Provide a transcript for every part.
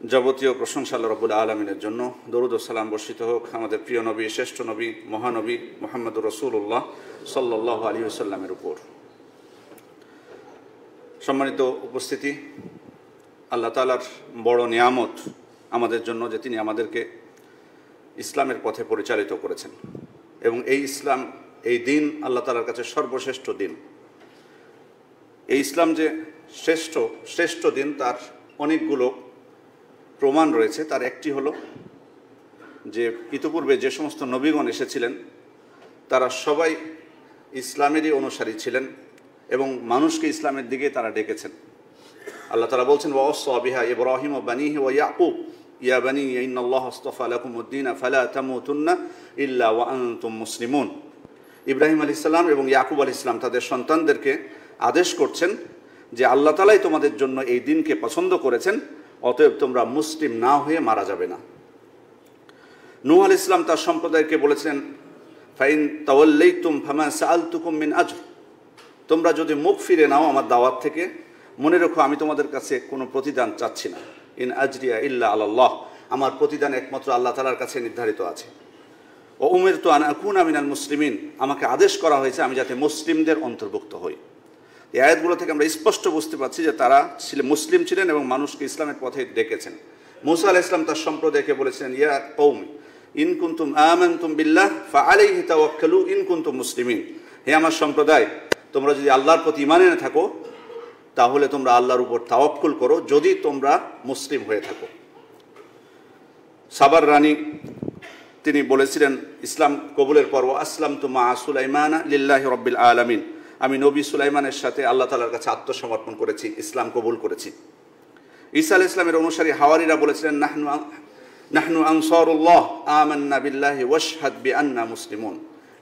যাবতীয় প্রশংসা আল্লাহ রাব্বুল আলামিনের জন্য। দরুদ ও সালাম বর্ষিত হোক আমাদের প্রিয় নবী, শ্রেষ্ঠ নবী, মহানবী মুহাম্মদুর রাসূলুল্লাহ সাল্লাল্লাহু আলাইহি ওয়াসাল্লামের উপর। সম্মানিত উপস্থিতি, আল্লাহ তাআলার বড় নিয়ামত আমাদের জন্য যে তিনি আমাদেরকে ইসলামের পথে পরিচালিত করেছেন, এবং এই ইসলাম, এই দিন আল্লাহ তাআলার কাছে সর্বশ্রেষ্ঠ দিন। এই ইসলাম যে শ্রেষ্ঠ দিন তার অনেকগুলো প্রমাণ রয়েছে। তার একটি হলো যে ইতিপূর্বে যে সমস্ত নবীগণ এসেছিলেন তারা সবাই ইসলামেরই অনুসারী ছিলেন এবং মানুষকে ইসলামের দিকে তারা ডেকেছেন। আল্লাহ তাআলা বলছেন, ওয়াসা বিহা ইব্রাহিম ওয়া বানিহি ওয়া ইয়াকুব ইয়া বানি ইন্নাল্লাহা আসতাফা লাকুমুদ-দীন ফালা তামুতুন্না ইল্লা ওয়া আনতুম মুসলিমুন। ইব্রাহিম আলাইহিস সালাম এবং ইয়াকুব আলাইহিস সালাম তাদের সন্তানদেরকে আদেশ করছেন যে আল্লাহ তাআলাই তোমাদের জন্য এই দিনকে পছন্দ করেছেন, অতএব তোমরা মুসলিম না হয়ে মারা যাবে না। নূহ আলাইহিস সালাম তার সম্প্রদায়কে বলেছিলেন, ফাইন তাওয়াল্লাইতুম ফামা সাআলতুকুম মিন আজর, তোমরা যদি মুখ ফিরে নাও আমার দাওয়াত থেকে, মনে রেখো আমি তোমাদের কাছে কোনো প্রতিদান চাচ্ছি না। ইন আজরিয়া ইল্লা আলাল্লাহ, আমার প্রতিদান একমাত্র আল্লাহ তাআলার কাছে নির্ধারিত আছে। ও উমিরতু আন আকুনা মিনাল মুসলিমিন, আমাকে আদেশ করা হয়েছে আমি যাতে মুসলিমদের অন্তর্ভুক্ত হই। এই আয়াতগুলো থেকে আমরা স্পষ্ট বুঝতে পারছি যে তারা মুসলিম ছিলেন এবং মানুষকে ইসলামের পথে ডেকেছেন। মূসা আলাইহিস সালাম তার সম্প্রদায়কে বলেছিলেন, ইয়া কওমি ইন কুনতুম আমানতুম বিল্লাহ ফাআলাইহি তাওয়াক্কালু ইন কুনতুম মুসলিমিন, হে আমার সম্প্রদায়, তোমরা যদি আল্লাহর প্রতি ঈমান এনে থাকো তাহলে তোমরা আল্লাহর উপর তাওয়াক্কুল করো, যদি তোমরা মুসলিম হয়ে থাকো। সাবার রানী তিনি বলেছিলেন ইসলাম কবুলের পর, আসলামতু মা সুলাইমানা লিল্লাহি রাব্বিল আলামিন, আমি নবী সুলাইমানের সাথে আল্লাহ তাআলার কাছে আত্মসমর্পণ করেছি, ইসলাম কবুল করেছি। ঈসা আলাইহিস সালামের অনুসারী হাওয়ারিরা বলেছিলেন, নাহনু আনসারুল্লাহ আমান্না বিল্লাহি ওয়াশহাদ বিআন্না মুসলিমুন,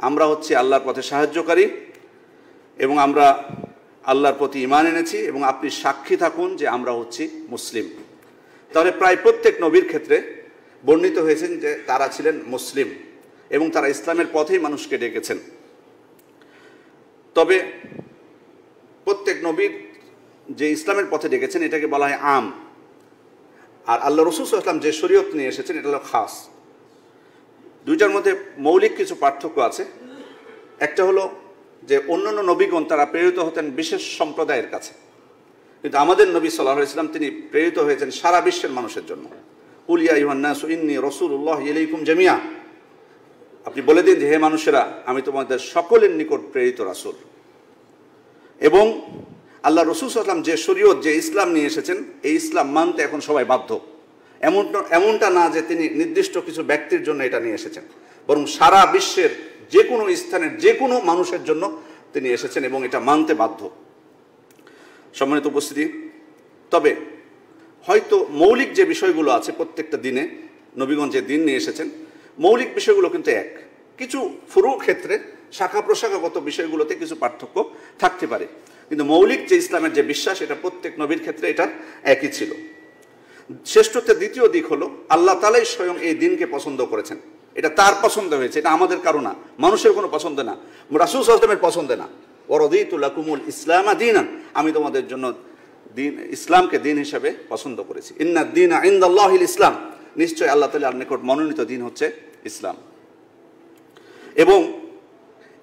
আমরা হচ্ছে আল্লাহর পথে সাহায্যকারী এবং আমরা আল্লাহর প্রতি ঈমান এনেছি এবং আপনি সাক্ষী থাকুন যে আমরা হচ্ছি মুসলিম। তাহলে প্রায় প্রত্যেক নবীর ক্ষেত্রে বর্ণিত হয়েছেন যে তারা ছিলেন মুসলিম এবং তারা ইসলামের পথেই মানুষকে ডেকেছেন। তবে প্রত্যেক নবীর যে ইসলামের পথে ডেকেছেন এটাকে বলা হয় আম, আর আল্লাহ রাসূল সাল্লাল্লাহু আলাইহি ওয়াসাল্লাম যে শরীয়ত নিয়ে এসেছেন এটা হলো খাস। দুইটার মধ্যে মৌলিক কিছু পার্থক্য আছে। একটা হলো যে অন্যান্য নবীগণ তারা প্রেরিত হতেন বিশেষ সম্প্রদায়ের কাছে, কিন্তু আমাদের নবী সাল্লাল্লাহু আলাইহি ওয়াসাল্লাম তিনি প্রেরিত হয়েছেন সারা বিশ্বের মানুষের জন্য। কুল ইয়া আইয়ুহান নাসু ইন্নী রাসূলুল্লাহি ইলাইকুম জামিআ, আপনি বলে দিন যে হে মানুষেরা, আমি তোমাদের সকলের নিকট প্রেরিত রাসূল। এবং আল্লাহ রাসূল সাল্লাল্লাহু আলাইহি ওয়াসাল্লাম যে শরীয়ত, যে ইসলাম নিয়ে এসেছেন, এই ইসলাম মানতে এখন সবাই বাধ্য। এমনটা না যে তিনি নির্দিষ্ট কিছু ব্যক্তির জন্য এটা নিয়ে এসেছেন, বরং সারা বিশ্বের যে কোনো স্থানের যে কোনো মানুষের জন্য তিনি এসেছেন এবং এটা মানতে বাধ্য। সম্মানিত উপস্থিতি, তবে হয়তো মৌলিক যে বিষয়গুলো আছে প্রত্যেকটা দিনে নবীগণ যে দিন নিয়ে এসেছেন, মৌলিক বিষয়গুলো কিন্তু এক, কিছু ফুরু ক্ষেত্রে শাখা প্রশাখাগত বিষয়গুলোতে কিছু পার্থক্য থাকতে পারে, কিন্তু মৌলিক যে ইসলামের যে বিশ্বাস এটা প্রত্যেক নবীর ক্ষেত্রে এটা একই ছিল। শ্রেষ্ঠত্বের দ্বিতীয় দিক হলো আল্লাহ তাআলাই স্বয়ং এই দিনকে পছন্দ করেছেন, এটা তার পছন্দ হয়েছে, এটা আমাদের কারো না, মানুষের কোনো পছন্দ না, রাসূল সাল্লাল্লাহু আলাইহি ওয়াসাল্লামের পছন্দ না। ওয়ারাদিতু লাকুমুল ইসলামা দীনান, আমি তোমাদের জন্য দিন ইসলামকে দিন হিসাবে পছন্দ করেছি। ইন্নাদ দীনা ইনদাল্লাহিল ইসলাম, নিশ্চয় আল্লাহ তাআলার নিকট মনোনীত দিন হচ্ছে ইসলাম। এবং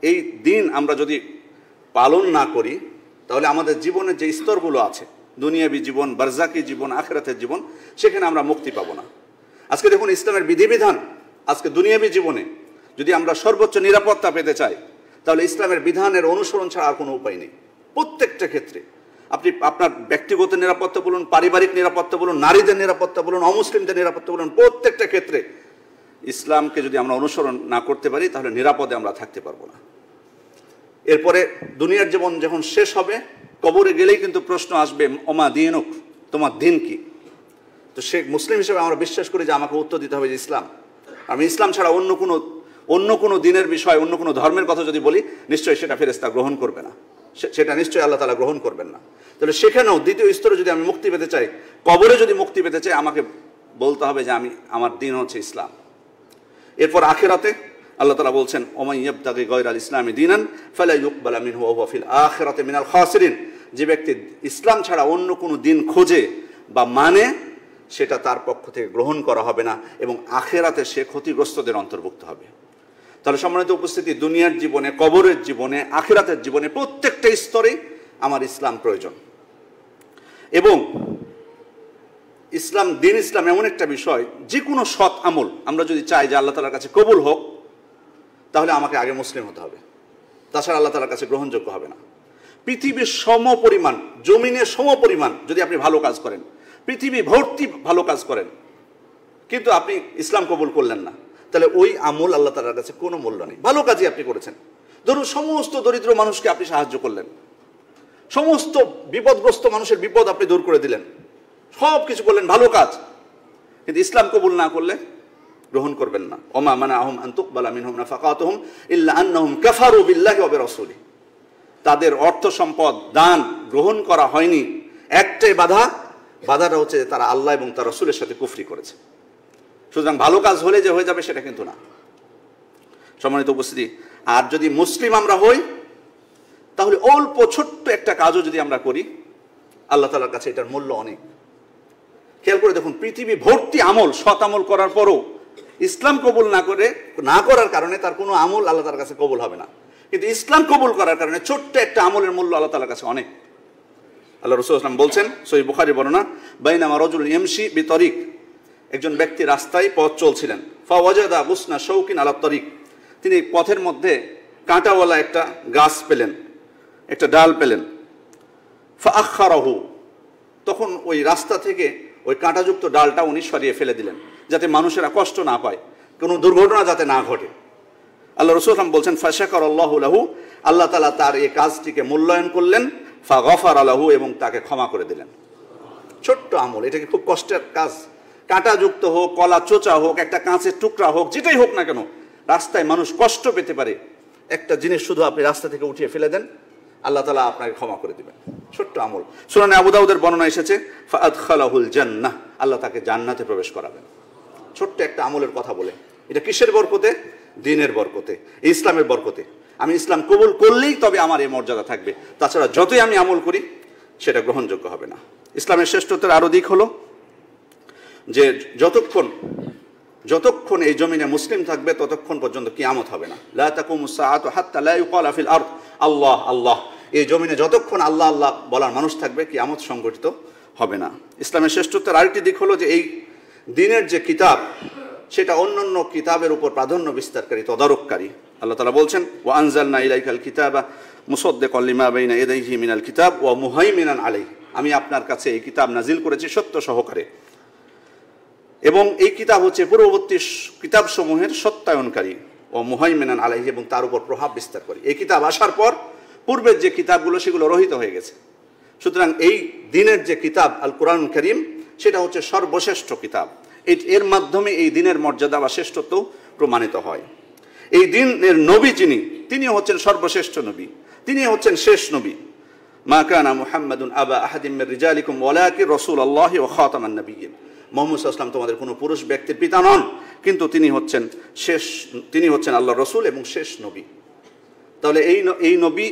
এই দিন আমরা যদি পালন না করি তাহলে আমাদের জীবনের যে স্তরগুলো আছে, দুনিয়াবী জীবন, বারজাকি জীবন, আখিরাতের জীবন, সেখানে আমরা মুক্তি পাবো না। আজকে দেখুন ইসলামের বিধিবিধান, আজকে দুনিয়াবী জীবনে যদি আমরা সর্বোচ্চ নিরাপত্তা পেতে চাই তাহলে ইসলামের বিধানের অনুসরণ ছাড়া আর কোনো উপায় নেই। প্রত্যেকটা ক্ষেত্রে আপনি আপনার ব্যক্তিগত নিরাপত্তা বলুন, পারিবারিক নিরাপত্তা বলুন, নারীদের নিরাপত্তা বলুন, অমুসলিমদের নিরাপত্তা বলুন, প্রত্যেকটা ক্ষেত্রে ইসলামকে যদি আমরা অনুসরণ না করতে পারি তাহলে নিরাপদে আমরা থাকতে পারবো না। এরপরে দুনিয়ার জীবন যখন শেষ হবে, কবরে গেলেই কিন্তু প্রশ্ন আসবে, ওমা দীনুক, তোমার দিন কি? তো সে মুসলিম হিসেবে আমরা বিশ্বাস করি যে আমাকে উত্তর দিতে হবে যে ইসলাম। আমি ইসলাম ছাড়া অন্য কোনো দিনের বিষয়, অন্য কোনো ধর্মের কথা যদি বলি, নিশ্চয়ই সেটা ফেরেশতা গ্রহণ করবে না, সেটা নিশ্চয়ই আল্লাহ তাআলা গ্রহণ করবেন না। তাহলে সেখানেও দ্বিতীয় স্তরে যদি আমি মুক্তি পেতে চাই, কবরে যদি মুক্তি পেতে চাই, আমাকে বলতে হবে যে আমার দিন হচ্ছে ইসলাম। এরপর আখিরাতে আল্লাহ তাআলা বলছেন, ওমান ইয়াবতাগি গায়রাল ইসলামি দীনান ফালা ইউকবালা মিনহু ওয়া হুয়া ফিল আখিরাতি মিনাল খাসিরিন, যে ব্যক্তি ইসলাম ছাড়া অন্য কোনো দিন খোঁজে বা মানে, সেটা তার পক্ষ থেকে গ্রহণ করা হবে না এবং আখেরাতে সে ক্ষতিগ্রস্তদের অন্তর্ভুক্ত হবে। তাহলে সম্মানিত উপস্থিতি, দুনিয়ার জীবনে, কবরের জীবনে, আখেরাতের জীবনে প্রত্যেকটা স্তরে আমার ইসলাম প্রয়োজন। এবং দিন ইসলাম এমন একটা বিষয়, যে কোনো সৎ আমল আমরা যদি চাই যে আল্লাহ তাআলার কাছে কবুল হোক, তাহলে আমাকে আগে মুসলিম হতে হবে, তাছাড়া আল্লাহ তাআলার কাছে গ্রহণযোগ্য হবে না। পৃথিবীর সমপরিমাণ, জমিনের সমপরিমাণ যদি আপনি ভালো কাজ করেন, পৃথিবী ভর্তি ভালো কাজ করেন, কিন্তু আপনি ইসলাম কবুল করলেন না, তাহলে ওই আমল আল্লাহ তাআলার কাছে কোনো মূল্য নেই। ভালো কাজই আপনি করেছেন, ধরুন সমস্ত দরিদ্র মানুষকে আপনি সাহায্য করলেন, সমস্ত বিপদগ্রস্ত মানুষের বিপদ আপনি দূর করে দিলেন, সব কিছু করলেন, ভালো কাজ, কিন্তু ইসলাম কবুল না করলে গ্রহণ করবেন না। ওমা মানাহুম আন তুকবালা মিনহুম নাফাকাতুহুম ইল্লা আন্নাহুম কাফারু বিল্লাহি ওয়া বিরাসূলিহি। তাদের অর্থ সম্পদ দান গ্রহণ করা হয়নি, একটাই বাধাটা হচ্ছে তারা আল্লাহ এবং তার রাসূলের সাথে কুফরি করেছে। সুতরাং ভালো কাজ হলে যে হয়ে যাবে সেটা কিন্তু না, সম্মানিত উপস্থিতি। আর যদি মুসলিম আমরা হই, তাহলে অল্প ছোট্ট একটা কাজও যদি আমরা করি, আল্লাহ তাআলার কাছে এটার মূল্য অনেক। খেয়াল করে দেখুন, পৃথিবী ভর্তি আমল, সৎ আমল করার পরও ইসলাম কবুল না করার কারণে তার কোনো আমল আল্লাহ তাআলার কাছে কবুল হবে না। কিন্তু ইসলাম কবুল করার কারণে ছোট্ট একটা আমলের মূল্য আল্লাহ তাআলার কাছে অনেক। আল্লাহ রাসূল সাল্লাল্লাহু আলাইহি ওয়াসাল্লাম বলছেন, সহিহ বুখারীর বর্ণনা, বাইনামা রাজুলুন ইয়ামশি বিতরিক, একজন ব্যক্তি রাস্তায় পথ চলছিলেন, ফাওয়াজাদা গুসনা শাওকিন আলা তরিক, তিনি পথের মধ্যে কাঁটাওয়ালা একটা গাছ পেলেন, একটা ডাল পেলেন। ফাআখারাহু, তখন ওই রাস্তা থেকে ওই কাঁটাযুক্ত ডালটা উনি সরিয়ে ফেলে দিলেন, যাতে মানুষেরা কষ্ট না পায়, কোনো দুর্ঘটনা যাতে না ঘটে। আল্লাহ রাসূল সাল্লাল্লাহু আলাইহি ওয়াসাল্লাম বলছেন, ফাশাকারাল্লাহু লাহু, আল্লাহ তাআলা তার এই কাজটিকে মূল্যায়ন করলেন, ফাগফারা লাহু, এবং তাকে ক্ষমা করে দিলেন। ছোট্ট আমল, এটা কি খুব কষ্টের কাজ? কাঁটাযুক্ত হোক, কলা চোচা হোক, একটা কাঁচের টুকরা হোক, যেটাই হোক না কেন, রাস্তায় মানুষ কষ্ট পেতে পারে, একটা জিনিস শুধু আপনি রাস্তা থেকে উঠিয়ে ফেলে দেন, আল্লাহ তাআলা আপনাকে ক্ষমা করে দিবেন। ছোট্ট আমল। সুনানে আবু দাউদের বর্ণনা এসেছে, ফাআদখালাহুল জান্নাহ, আল্লাহ তাকে জান্নাতে প্রবেশ করাবেন, ছোট্ট একটা আমলের কথা বলে। এটা কিসের বরকতে? দিনের বরকতে, ইসলামের বরকতে। আমি ইসলাম কবুল করলেই তবে আমার এই মর্যাদা থাকবে, তাছাড়া যতই আমি আমল করি সেটা গ্রহণযোগ্য হবে না। ইসলামের শ্রেষ্ঠত্বের আরো দিক হলো যে যতক্ষণ এই জমিনে মুসলিম থাকবে ততক্ষণ পর্যন্ত কিয়ামত হবে না। লা তাকুমুস সাআতু হাত্তা লা ইউকালা ফিল আরদ আল্লাহ আল্লাহ, এই জমিনে যতক্ষণ আল্লাহ আল্লাহ বলার মানুষ থাকবে কিয়ামত সংগঠিত হবে না। ইসলামের শ্রেষ্ঠত্বের আরেকটি দিক হলো যে এই দিনের যে কিতাব, সেটা অন্যান্য কিতাবের উপর প্রাধান্য বিস্তারকারী, তদারককারী। আল্লাহ তাআলা বলছেন, ওয়া আনজালনা ইলাইকাল কিতাবা মুসাদ্দিকাল লিমা বাইনা ইয়াদাইহি মিনাল কিতাব ওয়া মুহাইমিনান আলাইহি, আমি আপনার কাছে এই কিতাব নাজিল করেছি সত্য সহকারে, এবং এই কিতাব হচ্ছে পূর্ববর্তী কিতাবসমূহের সত্যায়নকারী, ও মুহাইমিনান আলাইহি, এবং তার উপর প্রভাব বিস্তার করে। এই কিতাব আসার পর পূর্বের যে কিতাবগুলো সেগুলো রহিত হয়ে গেছে। সুতরাং এই দিনের যে কিতাব আল কোরআনুল কারীম, সেটা হচ্ছে সর্বশ্রেষ্ঠ কিতাব। এর মাধ্যমে এই দিনের মর্যাদা বা শ্রেষ্ঠত্ব প্রমাণিত হয়। এই দিনের নবী যিনি, তিনি হচ্ছেন সর্বশ্রেষ্ঠ নবী, তিনি হচ্ছেন শেষ নবী। মা কানা মুহাম্মাদুন আবা আহাদিম মির রিজালিকুম ওয়ালাকিন রাসূলুল্লাহি ওয়া খাতামান নাবিয়্যিন, মুহাম্মদ সাল্লাল্লাহু আলাইহি ওয়াসাল্লাম তোমাদের কোনো পুরুষ ব্যক্তির পিতা নন, কিন্তু তিনি হচ্ছেন আল্লাহর রাসূল এবং শেষ নবী। তাহলে এই নবী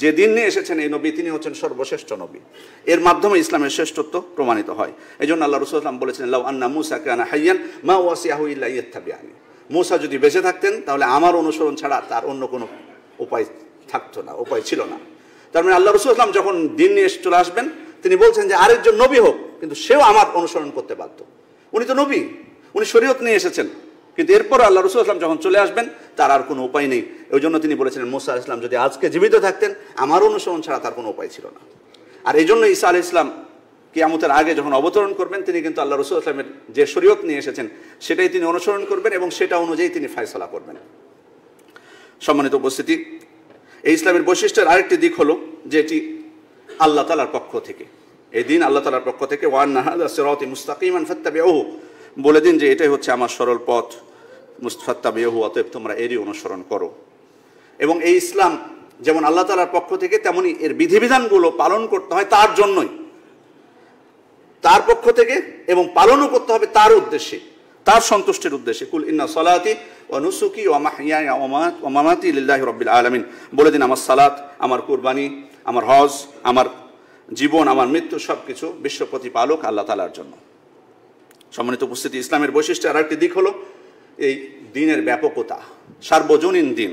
যে দিন নিয়ে এসেছেন এই নবী, তিনি হচ্ছেন সর্বশ্রেষ্ঠ নবী। এর মাধ্যমে ইসলামের শ্রেষ্ঠত্ব প্রমাণিত হয়। এই জন্য আল্লাহ রাসূল সাল্লাল্লাহু আলাইহি ওয়াসাল্লাম বলেছেন, লাউ আন্না মূসা কানা হাইয়ান মা ওয়াসিয়াহু ইল্লা ইয়াত্তাবিআনি, মূসা যদি বেঁচে থাকতেন তাহলে আমার অনুসরণ ছাড়া তার অন্য কোনো উপায় থাকতো না, উপায় ছিল না। তার মানে আল্লাহ রাসূল সাল্লাল্লাহু আলাইহি ওয়াসাল্লাম যখন দিন নিয়ে চলে আসবেন, তিনি বলছেন যে আরেকজন নবী হোক, কিন্তু সেও আমার অনুসরণ করতে বাধ্য। উনি তো নবী, উনি শরীয়ত নিয়ে এসেছেন, কিন্তু এরপর আল্লাহ রাসূল সাল্লাল্লাহু আলাইহি ওয়াসাল্লাম যখন চলে আসবেন তার আর কোনো উপায় নেই। ওই জন্য তিনি বলেছিলেন, মূসা আলাইহিস সালাম যদি আজকে জীবিত থাকতেন আমার অনুসরণ ছাড়া তার কোনো উপায় ছিল না। আর এই জন্য ঈসা আলাইহিস সালাম কিয়ামতের আগে যখন অবতরণ করবেন, তিনি কিন্তু আল্লাহ রাসূল সাল্লাল্লাহু আলাইহি ওয়াসাল্লামের যে শরীয়ত নিয়ে এসেছেন সেটাই তিনি অনুসরণ করবেন এবং সেটা অনুযায়ী তিনি ফয়সালা করবেন। সম্মানিত উপস্থিতি, এই ইসলামের বৈশিষ্ট্যের আরেকটি দিক হলো যে এটি আল্লাহ তাআলার পক্ষ থেকে, এই দিন আল্লাহ তাআলার পক্ষ থেকে। ওয়া আন্না হাযা সিরাতি মুস্তাকিমান ফাত্তাবিউহু, বলে দিন যে এটাই হচ্ছে আমার সরল পথ, ফাত্তাবিউহু, অতএব তোমরা এরই অনুসরণ করো। এবং এই ইসলাম যেমন আল্লাহ তাআলার পক্ষ থেকে, তেমনি এর বিধিবিধানগুলো পালন করতে হয় তার জন্যই, তার পক্ষ থেকে, এবং পালনও করতে হবে তার উদ্দেশ্যে, তার সন্তুষ্টির উদ্দেশ্যে। কুল ইন্না সালাতি ওয়া নুসুকি ওয়া মাহইয়ায়া ওয়া মামাতি লিল্লাহি রাব্বিল আলামিন, বলে দিন আমার সালাত, আমার কুরবানি, আমার হজ, আমার জীবন, আমার মৃত্যু, সব কিছু বিশ্ব প্রতিপালক আল্লাহ তাআলার জন্য। সম্মানিত উপস্থিতি, ইসলামের বৈশিষ্ট্যের আর একটি দিক হলো এই দিনের ব্যাপকতা, সার্বজনীন দিন।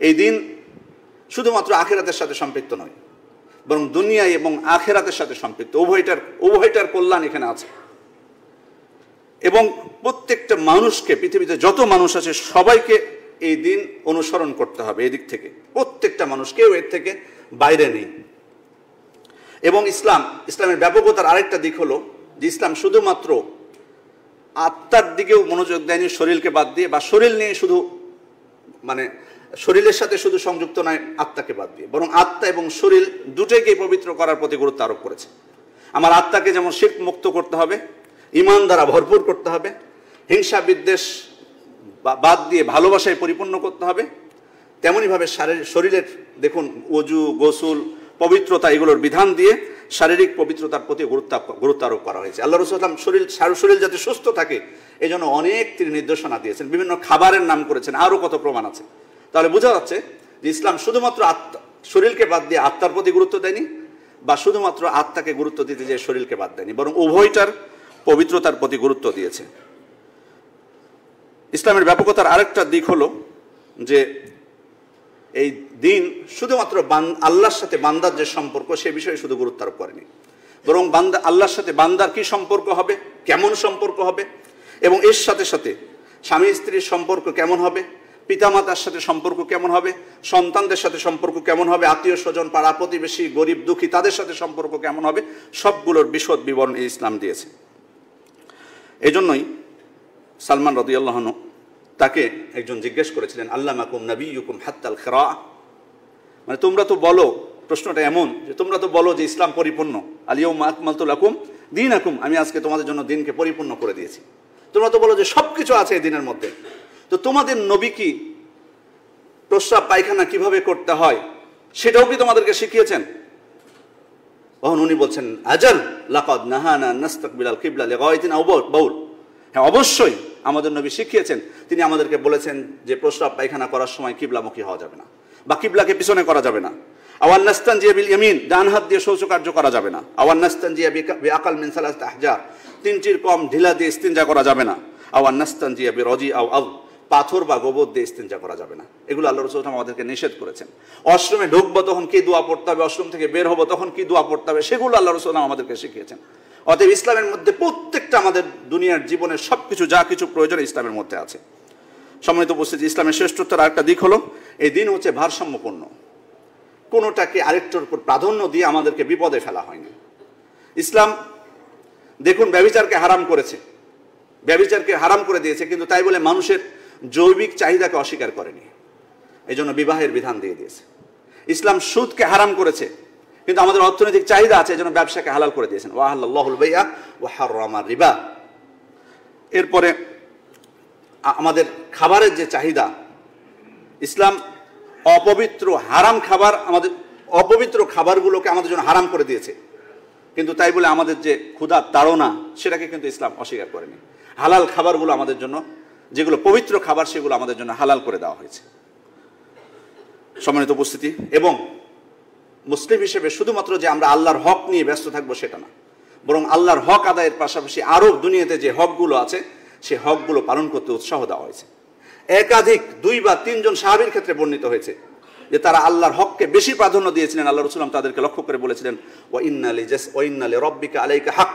এই দিন শুধুমাত্র আখিরাতের সাথে সম্পৃক্ত নয়, বরং দুনিয়া এবং আখিরাতের সাথে সম্পৃক্ত। উভয়টার কল্যাণ এখানে আছে। এবং প্রত্যেকটা মানুষকে, পৃথিবীতে যত মানুষ আছে সবাইকে এই দিন অনুসরণ করতে হবে। এই দিক থেকে প্রত্যেকটা মানুষ, কেউ এর থেকে বাইরে নেই। এবং ইসলামের ব্যাপকতার আরেকটা দিক হলো যে ইসলাম শুধুমাত্র আত্মার দিকেও মনোযোগ দেয়নি শরীরকে বাদ দিয়ে, বা শরীর নিয়ে শুধু শরীরের সাথে শুধু সংযুক্ত নয় আত্মাকে বাদ দিয়ে, বরং আত্মা এবং শরীর দুটোকেই পবিত্র করার প্রতি গুরুত্ব আরোপ করেছে। আমার আত্মাকে যেমন শিরক মুক্ত করতে হবে, ঈমান দ্বারা ভরপুর করতে হবে, হিংসা বিদ্বেষ বাদ দিয়ে ভালোবাসায় পরিপূর্ণ করতে হবে, তেমনইভাবে শরীরের দেখুন ওযু, গোসল, পবিত্রতা, এগুলোর বিধান দিয়ে শারীরিক পবিত্রতার প্রতি গুরুত্ব আরোপ করা হয়েছে। আল্লাহ রাসূল সাল্লাল্লাহু আলাইহি ওয়াসাল্লাম শরীর যাতে সুস্থ থাকে এই জন্য অনেক তিনি নির্দেশনা দিয়েছেন, বিভিন্ন খাবারের নাম করেছেন, আরও কত প্রমাণ আছে। তাহলে বোঝা যাচ্ছে যে ইসলাম শুধুমাত্র শরীরকে বাদ দিয়ে আত্মার প্রতি গুরুত্ব দেয়নি, বা শুধুমাত্র আত্মাকে গুরুত্ব দিতে যে শরীরকে বাদ দেয়নি, বরং উভয়টার পবিত্রতার প্রতি গুরুত্ব দিয়েছে। ইসলামের ব্যাপকতার আরেকটা দিক হলো যে এই দিন শুধুমাত্র আল্লাহর সাথে বান্দার যে সম্পর্ক সে বিষয়ে শুধু গুরুত্ব আরোপ করেনি, বরং আল্লাহর সাথে বান্দার কি সম্পর্ক হবে, কেমন সম্পর্ক হবে, এবং এর সাথে সাথে স্বামী স্ত্রীর সম্পর্ক কেমন হবে, পিতামাতার সাথে সম্পর্ক কেমন হবে, সন্তানদের সাথে সম্পর্ক কেমন হবে, আত্মীয় স্বজন, পাড়া প্রতিবেশী, গরিব দুঃখী তাদের সাথে সম্পর্ক কেমন হবে, সবগুলোর বিশদ বিবরণ এই ইসলাম দিয়েছে। এজন্যই সালমান রাদিয়াল্লাহু আনহু তাকে একজন জিজ্ঞেস করেছিলেন, আল্লামাকুম নাবিয়্যুকুম হাত্তাল খিরা, তোমরা তো বলো, প্রশ্নটা এমন যে তোমরা তো বলো যে ইসলাম পরিপূর্ণ, আল ইয়াউমা আকমালতু লাকুম দীনাকুম, আমি আজকে তোমাদের জন্য দিনকে পরিপূর্ণ করে দিয়েছি। তোমরা তো বলো যে সব কিছু আছে এই দিনের মধ্যে, তো তোমাদের নবী কি প্রস্রাব পায়খানা কিভাবে করতে হয় সেটাও কি তোমাদেরকে শিখিয়েছেন? তখন উনি বলছেন, আজাল লাকাদ নাহানা নাস্তাকবিলাল কিবলা লিগায়াতিন আও বাউল, হ্যাঁ অবশ্যই আমাদের নবী শিখিয়েছেন। তিনি আমাদেরকে বলেছেন যে প্রস্রাব পায়খানা করার সময় কিবলামুখী হওয়া যাবে না, বা কিবলাকে পিছনে করা যাবে না। আওয়ান নাস্তানজিয়া বিল ইয়ামিন, ডান হাত দিয়ে শৌচকার্য করা যাবে না। আওয়ান নাস্তানজিয়া বিআকাল মিন সালাসাতি আহজার, তিনটির কম ঢিলা দিয়ে ইস্তিনজা করা যাবে না। আওয়ান নাস্তানজিয়া বিরজি আও আল, পাথর বা গোবর দিয়ে ইস্তিনজা করা যাবে না। এগুলো আল্লাহ রাসূল আমাদেরকে নিষেধ করেছেন। অশ্রমে ঢুকবো তখন কি দোয়া পড়তে হবে, অশ্রম থেকে বের হবো তখন কি দোয়া পড়তে হবে, সেগুলো আল্লাহ রাসূল আমাদেরকে শিখিয়েছেন। অতএব ইসলামের মধ্যে প্রত্যেকটা আমাদের দুনিয়ার জীবনের সবকিছু যা কিছু প্রয়োজন ইসলামের মধ্যে আছে। সম্মানিত উপস্থিতি, ইসলামের শ্রেষ্ঠত্বের আরেকটা দিক হলো এই দিন হচ্ছে ভারসাম্যপূর্ণ। কোনোটাকে আরেকটার উপর প্রাধান্য দিয়ে আমাদেরকে বিপদে ফেলা হয়নি। ইসলাম দেখুন ব্যভিচারকে হারাম করেছে, ব্যভিচারকে হারাম করে দিয়েছে, কিন্তু তাই বলে মানুষের জৈবিক চাহিদাকে অস্বীকার করেনি, এই জন্য বিবাহের বিধান দিয়ে দিয়েছে। ইসলাম সুদকে হারাম করেছে, কিন্তু আমাদের অর্থনৈতিক চাহিদা আছে, এই জন্য ব্যবসাকে হালাল করে দিয়েছেন। ওয়াহাল্লাহুল বাইআ ওয়া হাররামা রিবা। এরপরে আমাদের খাবারের যে চাহিদা, ইসলাম অপবিত্র হারাম খাবার, আমাদের অপবিত্র খাবারগুলোকে আমাদের জন্য হারাম করে দিয়েছে, কিন্তু তাই বলে আমাদের যে ক্ষুধার তাড়না সেটাকে কিন্তু ইসলাম অস্বীকার করেনি। হালাল খাবারগুলো আমাদের জন্য, যেগুলো পবিত্র খাবার সেগুলো আমাদের জন্য হালাল করে দেওয়া হয়েছে। সম্মানিত উপস্থিতি, এবং মুসলিম হিসেবে শুধুমাত্র যে আমরা আল্লাহর হক নিয়ে ব্যস্ত থাকবো সেটা না, বরং আল্লাহর হক আদায়ের পাশাপাশি আরও দুনিয়াতে যে হকগুলো আছে সেই হকগুলো পালন করতে উৎসাহ দেওয়া হয়েছে। একাধিক 2 বা 3 জন সাহাবীর ক্ষেত্রে বর্ণিত হয়েছে যে তারা আল্লাহর হককে বেশি প্রাধান্য দিয়েছিলেন। আল্লাহ রাসূল তাদেরকে লক্ষ্য করে বলেছিলেন, ওয়া ইন্না লিরাব্বিকা আলাইকা হক,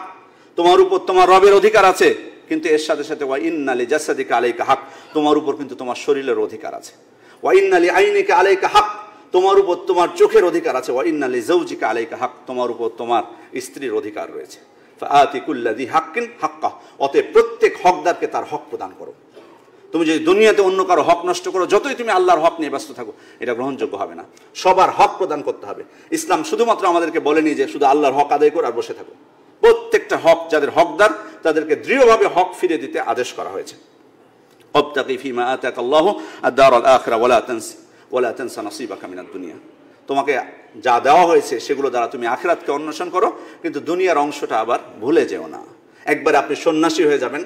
তোমার উপর তোমার রবের অধিকার আছে, কিন্তু এর সাথে সাথে ওয়া ইন্না লিজাসাদিকা আলাইকা হক, তোমার উপর কিন্তু তোমার শরীরের অধিকার আছে। ওয়া ইন্না লিআইনিকা আলাইকা হক, তোমার উপর তোমার চোখের অধিকার আছে। ওয়া ইন্না লিজাওজিকা আলাইকা হক, তোমার উপর তোমার স্ত্রীর অধিকার রয়েছে। ফাআতি কুল্লাযী হাক্কিন হাক্কাহ, অতএব প্রত্যেক হকদারকে তার হক প্রদান করো। তুমি যদি দুনিয়াতে অন্য কারো হক নষ্ট করো, যতই তুমি আল্লাহর হক নিয়ে ব্যস্ত থাকো, এটা গ্রহণযোগ্য হবে না। সবার হক প্রদান করতে হবে। ইসলাম শুধুমাত্র আমাদেরকে বলেনি যে শুধু আল্লাহর হক আদায় করো আর বসে থাকো। প্রত্যেকটা হক যাদের হকদার তাদেরকে দৃঢ়ভাবে হক ফিরে দিতে আদেশ করা হয়েছে। ওয়াবতাগি ফীমা আতাকাল্লাহু আদ-দারাল আখিরা ওয়ালা তানসা নাসীবাকা মিনাদ দুনিয়া, তোমাকে যা দেওয়া হয়েছে সেগুলো দ্বারা তুমি আখিরাতকে অন্বেষণ করো, কিন্তু দুনিয়ার অংশটা আবার ভুলে যেও না। একবার আপনি সন্ন্যাসী হয়ে যাবেন,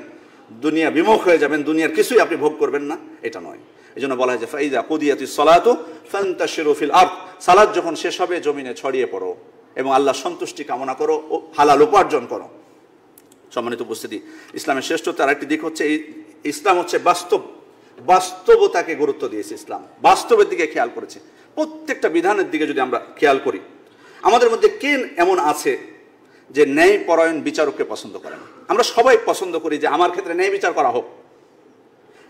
দুনিয়া বিমুখ হয়ে যাবেন, দুনিয়ার কিছুই আপনি ভোগ করবেন না, এটা নয়। এই জন্য বলা হয় যে ফাইযা কুদিয়াতিস সালাতু ফান্তাশিরু ফিল আরদ, সালাত যখন শেষ হবে জমিনে ছড়িয়ে পড়ো। এবং আল্লাহর সন্তুষ্টি কামনা করো ও হালাল উপার্জন করো। সম্মানিত উপস্থিতি, ইসলামের শ্রেষ্ঠতার আরেকটি দিক হচ্ছে ইসলাম হচ্ছে বাস্তবতাকে গুরুত্ব দিয়েছে। ইসলাম বাস্তবের দিকে খেয়াল করেছে। প্রত্যেকটা বিধানের দিকে যদি আমরা খেয়াল করি, আমাদের মধ্যে কে এমন আছে যে ন্যায়পরায়ণ বিচারককে পছন্দ করে না? আমরা সবাই পছন্দ করি যে আমার ক্ষেত্রে ন্যায় বিচার করা হোক।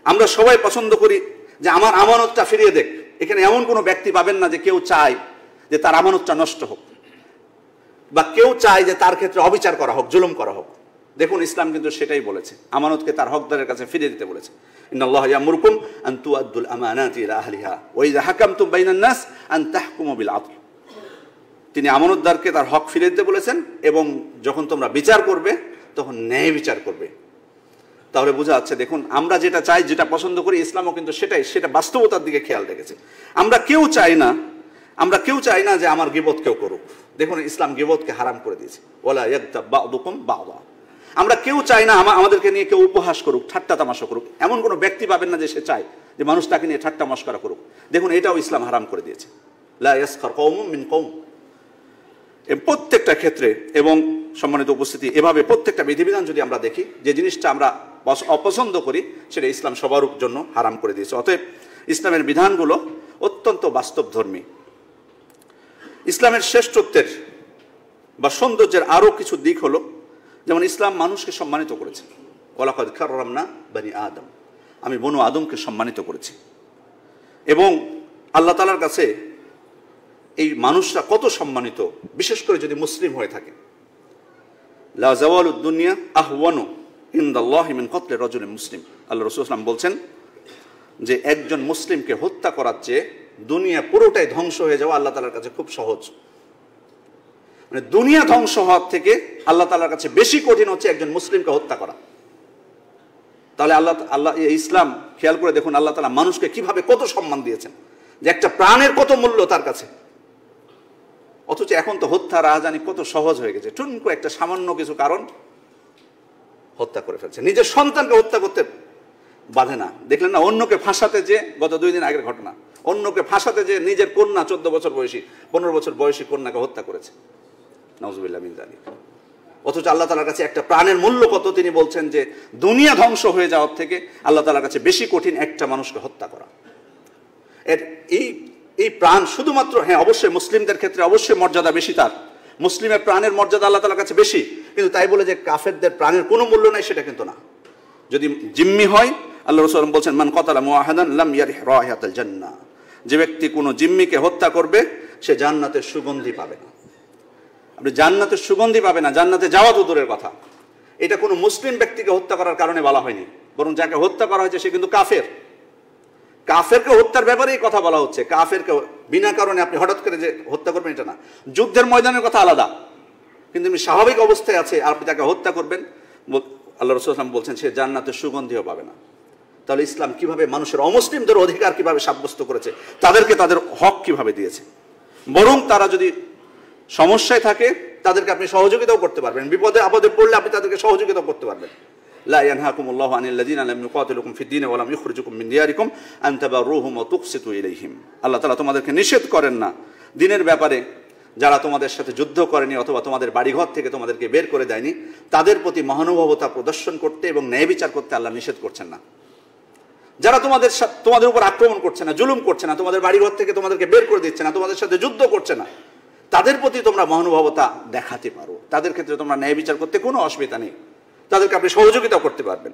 আমরা সবাই পছন্দ করি যে আমার আমানতটা ফিরিয়ে দেখ। এখানে এমন কোনো ব্যক্তি পাবেন না যে কেউ চায় যে তার আমানতটা নষ্ট হোক, বা কেউ চায় যে তার ক্ষেত্রে অবিচার করা হোক, জুলুম করা হোক। দেখুন, ইসলাম কিন্তু সেটাই বলেছে, আমানতকে তার হকদারের কাছে ফিরিয়ে দিতে বলেছে। ইন্নাল্লাহা ইয়ামুরুকুম আন তুআদ্দুল আমানাতি ইলা আহলিহা ওয়া ইযা হাকামতুম বাইনান নাস আন তাহকুমু বিল আদল। তিনি আমানতদারকে তার হক ফিরিয়ে দিতে বলেছেন, এবং যখন তোমরা বিচার করবে তখন ন্যায় বিচার করবে। তাহলে বোঝা যাচ্ছে, দেখুন, আমরা যেটা চাই, যেটা পছন্দ করি, ইসলামও কিন্তু সেটা বাস্তবতার দিকে খেয়াল রেখেছে। আমরা কেউ চাই না যে আমার গীবত কেউ করুক। দেখুন, ইসলাম গীবতকে হারাম করে দিয়েছে। ওয়ালা ইয়াগতাব বা'দুকুম বা'দা। আমরা কেউ চাই না আমাদেরকে নিয়ে কেউ উপহাস করুক, ঠাট্টা তামাশা করুক। এমন কোনো ব্যক্তি পাবেন না যে সে চায় যে মানুষ তাকে নিয়ে ঠাট্টা মশকরা করুক। দেখুন, এটাও ইসলাম হারাম করে দিয়েছে। লা ইয়াসখার কওমুম মিন কওম। প্রত্যেকটা ক্ষেত্রে, এবং সম্মানিত উপস্থিতি, এভাবে প্রত্যেকটা বিধিবিধান যদি আমরা দেখি, যে জিনিসটা আমরা অপছন্দ করি সেটা ইসলাম সবার জন্য হারাম করে দিয়েছে। অতএব ইসলামের বিধানগুলো অত্যন্ত বাস্তবধর্মী। ইসলামের শ্রেষ্ঠত্বের বা সৌন্দর্যের আরও কিছু দিক হলো, যেমন ইসলাম মানুষকে সম্মানিত করেছে। ওয়ালাকাদ কাররামনা বানি আদম, আমি বনু আদমকে সম্মানিত করেছি। এবং আল্লাহ তাআলার কাছে এই মানুষরা কত সম্মানিত, বিশেষ করে যদি মুসলিম হয়ে থাকে। লা জাওয়ালুদ দুনিয়া আহওয়ানু ইনদাল্লাহি মিন কতলি রাজুলিন মুসলিম। আল্লাহ রাসূল সাল্লাল্লাহু আলাইহি ওয়াসাল্লাম বলছেন যে একজন মুসলিমকে হত্যা করার চেয়ে দুনিয়া পুরোটাই ধ্বংস হয়ে যাওয়া আল্লাহ তাআলার কাছে খুব সহজ। মানে দুনিয়া ধ্বংস হওয়ার থেকে আল্লাহ তাআলার কাছে বেশি কঠিন হচ্ছে একজন মুসলিমকে হত্যা করা। তাহলে আল্লাহ ইসলাম খেয়াল করে দেখুন, আল্লাহ তাআলা মানুষকে কিভাবে কত সম্মান দিয়েছেন, যে একটা প্রাণের কত মূল্য তার কাছে। অথচ এখন তো হত্যা রাহাজানি কত সহজ হয়ে গেছে। টুনকু একটা সামান্য কিছু কারণ হত্যা করে ফেলছে। নিজের সন্তানকে হত্যা করতে বাধে না। দেখলেন না, অন্যকে ফাঁসাতে যে, গত 2 দিন আগের ঘটনা, অন্যকে ফাঁসাতে যে নিজের কন্যা 14 বছর বয়সী 15 বছর বয়সী কন্যাকে হত্যা করেছে। নাউজুবিল্লাহ মিন যালিক। অথচ আল্লাহ তাআলার কাছে একটা প্রাণের মূল্য কত, তিনি বলছেন যে দুনিয়া ধ্বংস হয়ে যাওয়ার থেকে আল্লাহ তাআলার কাছে বেশি কঠিন একটা মানুষকে হত্যা করা। এই প্রাণ শুধুমাত্র, হ্যাঁ অবশ্যই মুসলিমদের ক্ষেত্রে অবশ্যই মর্যাদা বেশি, তার মুসলিমের প্রাণের মর্যাদা আল্লাহ তাআলার কাছে বেশি, কিন্তু তাই বলে যে কাফেরদের প্রাণের কোনো মূল্য নাই সেটা কিন্তু না। যদি জিম্মি হয়, আল্লাহ রাসূল বলছেন মান কাতালা মুআহাদান লাম ইয়ারিহ রাইহাতাল জান্নাহ, যে ব্যক্তি কোনো জিম্মিকে হত্যা করবে সে জান্নাতের সুগন্ধি পাবে না। আপনি জান্নাতের সুগন্ধি পাবে না, জান্নাতে যাওয়া তো দূরের কথা। এটা কোনো মুসলিম ব্যক্তিকে হত্যা করার কারণে বলা হয়নি, বরং যাকে হত্যা করা হয়েছে সে কিন্তু কাফের। কাফেরকে হত্যার ব্যাপারেই কথা বলা হচ্ছে। কাফেরকে বিনা কারণে আপনি হঠাৎ করে যে হত্যা করবেন এটা না। যুদ্ধের ময়দানের কথা আলাদা, কিন্তু আপনি স্বাভাবিক অবস্থায় আছে আর আপনি তাকে হত্যা করবেন, আল্লাহ রাসূল সাল্লাল্লাহু আলাইহি ওয়াসাল্লাম বলছেন সে জান্নাতের সুগন্ধিও পাবে না। তাহলে ইসলাম কিভাবে মানুষের অমুসলিমদের অধিকার কিভাবে সাব্যস্ত করেছে, তাদেরকে তাদের হক কিভাবে দিয়েছে। বরং তারা যদি সমস্যায় থাকে তাদেরকে আপনি সহযোগিতাও করতে পারবেন, বিপদে আপদে পড়লে আপনি তাদেরকে সহযোগিতাও করতে পারবেন। লা ইয়ানহাকুমুল্লাহু আনিল লাযিনা লাম ইউকাতিলুকুম ফিদ-দীন ওয়া লাম ইখরিজুকুম মিন দিয়ারিকুম আন তাবাররুহুম ওয়া তুকসিতু ইলাইহিম। আল্লাহ তাআলা তোমাদেরকে নিষেধ করেন না দ্বীনের ব্যাপারে, যারা তোমাদের সাথে যুদ্ধ করেনি অথবা তোমাদের বাড়িঘর থেকে তোমাদেরকে বের করে দেয়নি, তাদের প্রতি মহানুভবতা প্রদর্শন করতে এবং ন্যায় বিচার করতে আল্লাহ নিষেধ করছেন না। যারা তোমাদের উপর আক্রমণ করছে না, জুলুম করছে না, তোমাদের বাড়িঘর থেকে তোমাদেরকে বের করে দিচ্ছে না, তোমাদের সাথে যুদ্ধ করছে না, তাদের প্রতি তোমরা মহানুভবতা দেখাতে পারো। তাদের ক্ষেত্রে তোমরা ন্যায় বিচার করতে কোনো অসুবিধা নেই, তাদেরকে আপনি সহযোগিতা করতে পারবেন।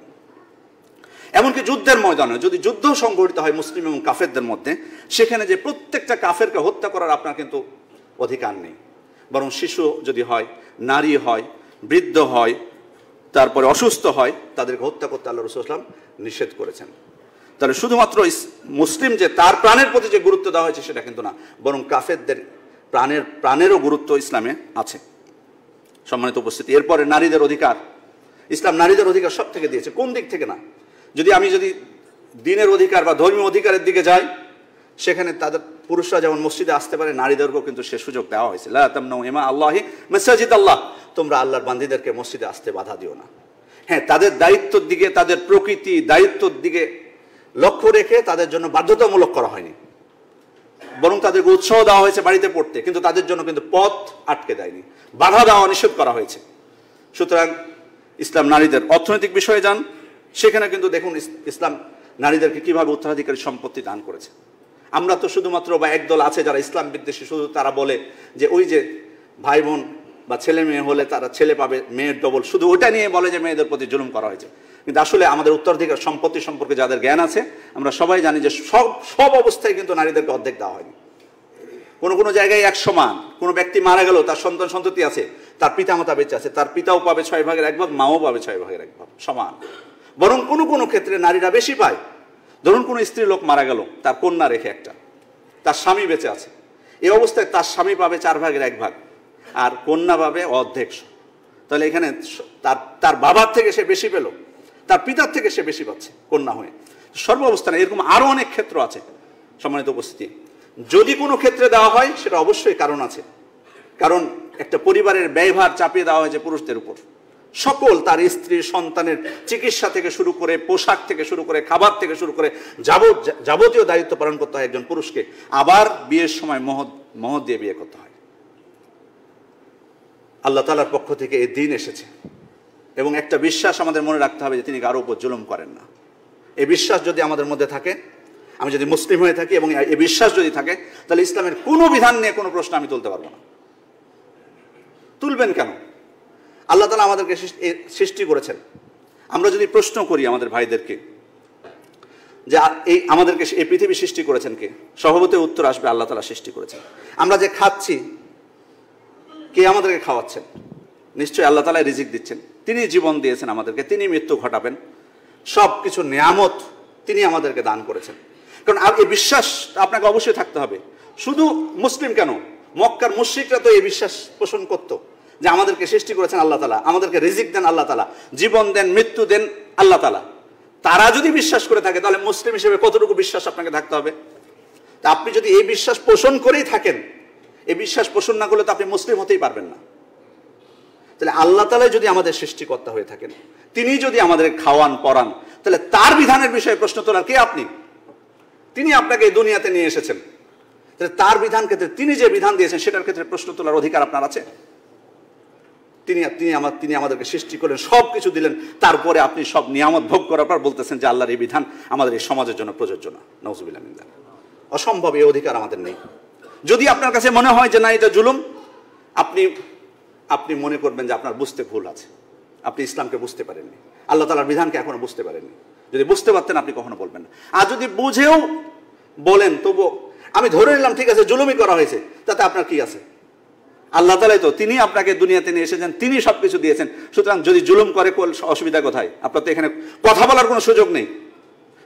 এমনকি যুদ্ধের ময়দানে যদি যুদ্ধ সংঘটিত হয় মুসলিম এবং কাফেরদের মধ্যে, সেখানে যে প্রত্যেকটা কাফেরকে হত্যা করার আপনার কিন্তু অধিকার নেই। বরং শিশু যদি হয়, নারী হয়, বৃদ্ধ হয়, তারপরে অসুস্থ হয়, তাদেরকে হত্যা করতে আল্লাহ রাসূল সাল্লাল্লাহু আলাইহি ওয়াসাল্লাম নিষেধ করেছেন। তাহলে শুধুমাত্র মুসলিম যে তার প্রাণের প্রতি যে গুরুত্ব দেওয়া হয়েছে সেটা কিন্তু না, বরং কাফেরদের প্রাণেরও গুরুত্ব ইসলামে আছে। সম্মানিত উপস্থিতি, এরপরে নারীদের অধিকার। ইসলাম নারীদের অধিকার সব থেকে দিয়েছে। কোন দিক থেকে না, আমি যদি দ্বীনের অধিকার বা ধর্মীয় অধিকারের দিকে যাই, সেখানে তাদের পুরুষরা যেমন মসজিদে আসতে পারে, নারীদেরকেও কিন্তু সে সুযোগ দেওয়া হয়েছে। লা তামনাউ ইমা আল্লাহি মাসাজিদ আল্লাহ, তোমরা আল্লাহর বান্দীদেরকে মসজিদে আসতে বাধা দিও না। হ্যাঁ, তাদের দায়িত্বের দিকে, তাদের প্রকৃতি দায়িত্বের দিকে লক্ষ্য রেখে তাদের জন্য বাধ্যতামূলক করা হয়নি। বরং তাদেরকে উৎসাহ দেওয়া হয়েছে বাড়িতে পড়তে, কিন্তু তাদের জন্য কিন্তু পথ আটকে দেয়নি, বাধা দেওয়া নিষেধ করা হয়েছে। সুতরাং ইসলাম নারীদের অর্থনৈতিক বিষয়ে যান, সেখানে কিন্তু দেখুন ইসলাম নারীদেরকে কিভাবে উত্তরাধিকারী সম্পত্তি দান করেছে। আমরা তো শুধুমাত্র বা একদল আছে যারা ইসলাম বিদ্বেষী, শুধু তারা বলে যে ওই যে ভাই বোন বা ছেলে মেয়ে হলে তারা ছেলে পাবে, মেয়ের ডবল, শুধু ওটা নিয়ে বলে যে মেয়েদের প্রতি জুলুম করা হয়েছে। কিন্তু আসলে আমাদের উত্তরাধিকার সম্পত্তি সম্পর্কে যাদের জ্ঞান আছে, আমরা সবাই জানি যে সব অবস্থায় কিন্তু নারীদেরকে অর্ধেক দেওয়া হয়নি। কোনো কোনো জায়গায় এক সমান, কোনো ব্যক্তি মারা গেল, তার সন্তান সন্ততি আছে, তার পিতা মাতা বেঁচে আছে, তার পিতাও পাবে 6/1, মাও পাবে 6/1, সমান। বরং কোনো কোনো ক্ষেত্রে নারীরা বেশি পায়। ধরুন কোনো স্ত্রী লোক মারা গেল, তার কন্যা রেখে একটা, তার স্বামী বেঁচে আছে, এই অবস্থায় তার স্বামী পাবে 4/1 আর কন্যা পাবে অর্ধেক। তাহলে এখানে তার বাবার থেকে সে বেশি পেল, তার পিতার থেকে সে বেশি পাচ্ছে কন্যা হয়ে। সর্ব অবস্থানে এরকম আরো অনেক ক্ষেত্র আছে। সম্মানিত উপস্থিতি, যদি কোনো ক্ষেত্রে দেওয়া হয় সেটা অবশ্যই কারণ আছে, কারণ একটা পরিবারের ব্যয়ভার চাপিয়ে দেওয়া হয়েছে পুরুষদের উপর। সকল তার স্ত্রী সন্তানের চিকিৎসা থেকে শুরু করে, পোশাক থেকে শুরু করে, খাবার থেকে শুরু করে যাবতীয় দায়িত্ব পালন করতে হয় একজন পুরুষকে। আবার বিয়ের সময় মহৎ দিয়ে বিয়ে করতে হয়। আল্লাহ তাআলার পক্ষ থেকে এই দিন এসেছে, এবং একটা বিশ্বাস আমাদের মনে রাখতে হবে যে তিনি কারো উপর জুলুম করেন না। এই বিশ্বাস যদি আমাদের মধ্যে থাকে, আমি যদি মুসলিম হয়ে থাকি এবং এই বিশ্বাস যদি থাকে, তাহলে ইসলামের কোনো বিধান নিয়ে কোনো প্রশ্ন আমি তুলতে পারবো না। তুলবেন কেন? আল্লাহ তাআলা আমাদেরকে সৃষ্টি করেছেন। আমরা যদি প্রশ্ন করি আমাদের ভাইদেরকে যে আমাদেরকে এই পৃথিবী সৃষ্টি করেছেন কে, স্বভাবতই উত্তর আসবে আল্লাহ তাআলা সৃষ্টি করেছেন। আমরা যে খাচ্ছি, কে আমাদেরকে খাওয়াচ্ছেন? নিশ্চয়ই আল্লাহ তাআলা রিজিক দিচ্ছেন, তিনি জীবন দিয়েছেন আমাদেরকে, তিনি মৃত্যু ঘটাবেন, সব কিছু নিয়ামত তিনি আমাদেরকে দান করেছেন। কারণ এই বিশ্বাস আপনাকে অবশ্যই থাকতে হবে। শুধু মুসলিম কেন, মক্কার মুশরিকরা তো এই বিশ্বাস পোষণ করত যে আমাদেরকে সৃষ্টি করেছেন আল্লাহ তাআলা, আমাদেরকে রিজিক দেন আল্লাহ তাআলা, জীবন দেন, মৃত্যু দেন আল্লাহ তাআলা। তারা যদি বিশ্বাস করে থাকে, তাহলে মুসলিম হিসেবে কতটুকু বিশ্বাস আপনাকে থাকতে হবে? তা আপনি যদি এই বিশ্বাস পোষণ করেই থাকেন, এই বিশ্বাস পোষণ না করলে তো আপনি মুসলিম হতেই পারবেন না। তাহলে আল্লাহ তাআলা যদি আমাদের সৃষ্টিকর্তা হয়ে থাকেন, তিনি যদি আমাদের খাওয়ান পরান, তাহলে তার বিধানের বিষয়ে প্রশ্ন তোলার কে আপনি? তিনি আপনাকে এই দুনিয়াতে নিয়ে এসেছেন, তাহলে তার বিধান ক্ষেত্রে তিনি যে বিধান দিয়েছেন সেটার ক্ষেত্রে প্রশ্ন তোলার অধিকার আপনার আছে। তিনি আমাদেরকে সৃষ্টি করলেন, সব কিছু দিলেন, তারপরে আপনি সব নিয়ামত ভোগ করার পর বলতেছেন যে আল্লাহর এই বিধান আমাদের এই সমাজের জন্য প্রযোজ্য না। নাউযুবিল্লাহ মিন যালিক। অসম্ভব, এই অধিকার আমাদের নেই। যদি আপনার কাছে মনে হয় যে না এটা জুলুম, আপনি মনে করবেন যে আপনার বুঝতে ভুল আছে, আপনি ইসলামকে বুঝতে পারেননি, আল্লাহ তাআলার বিধানকে এখনো বুঝতে পারেননি। যদি বুঝতে পারতেন আপনি কখনো বলবেন না। আর যদি বুঝেও বলেন, তবু আমি ধরে নিলাম ঠিক আছে জুলুমই করা হয়েছে, তাতে আপনার কি আছে? আল্লাহ তাআলাই তো, তিনি আপনাকে দুনিয়াতে নিয়ে এসেছেন, তিনি সবকিছু দিয়েছেন। সুতরাং যদি জুলুম করে, অসুবিধা কোথায়? আপনার তো এখানে কথা বলার কোনো সুযোগ নেই।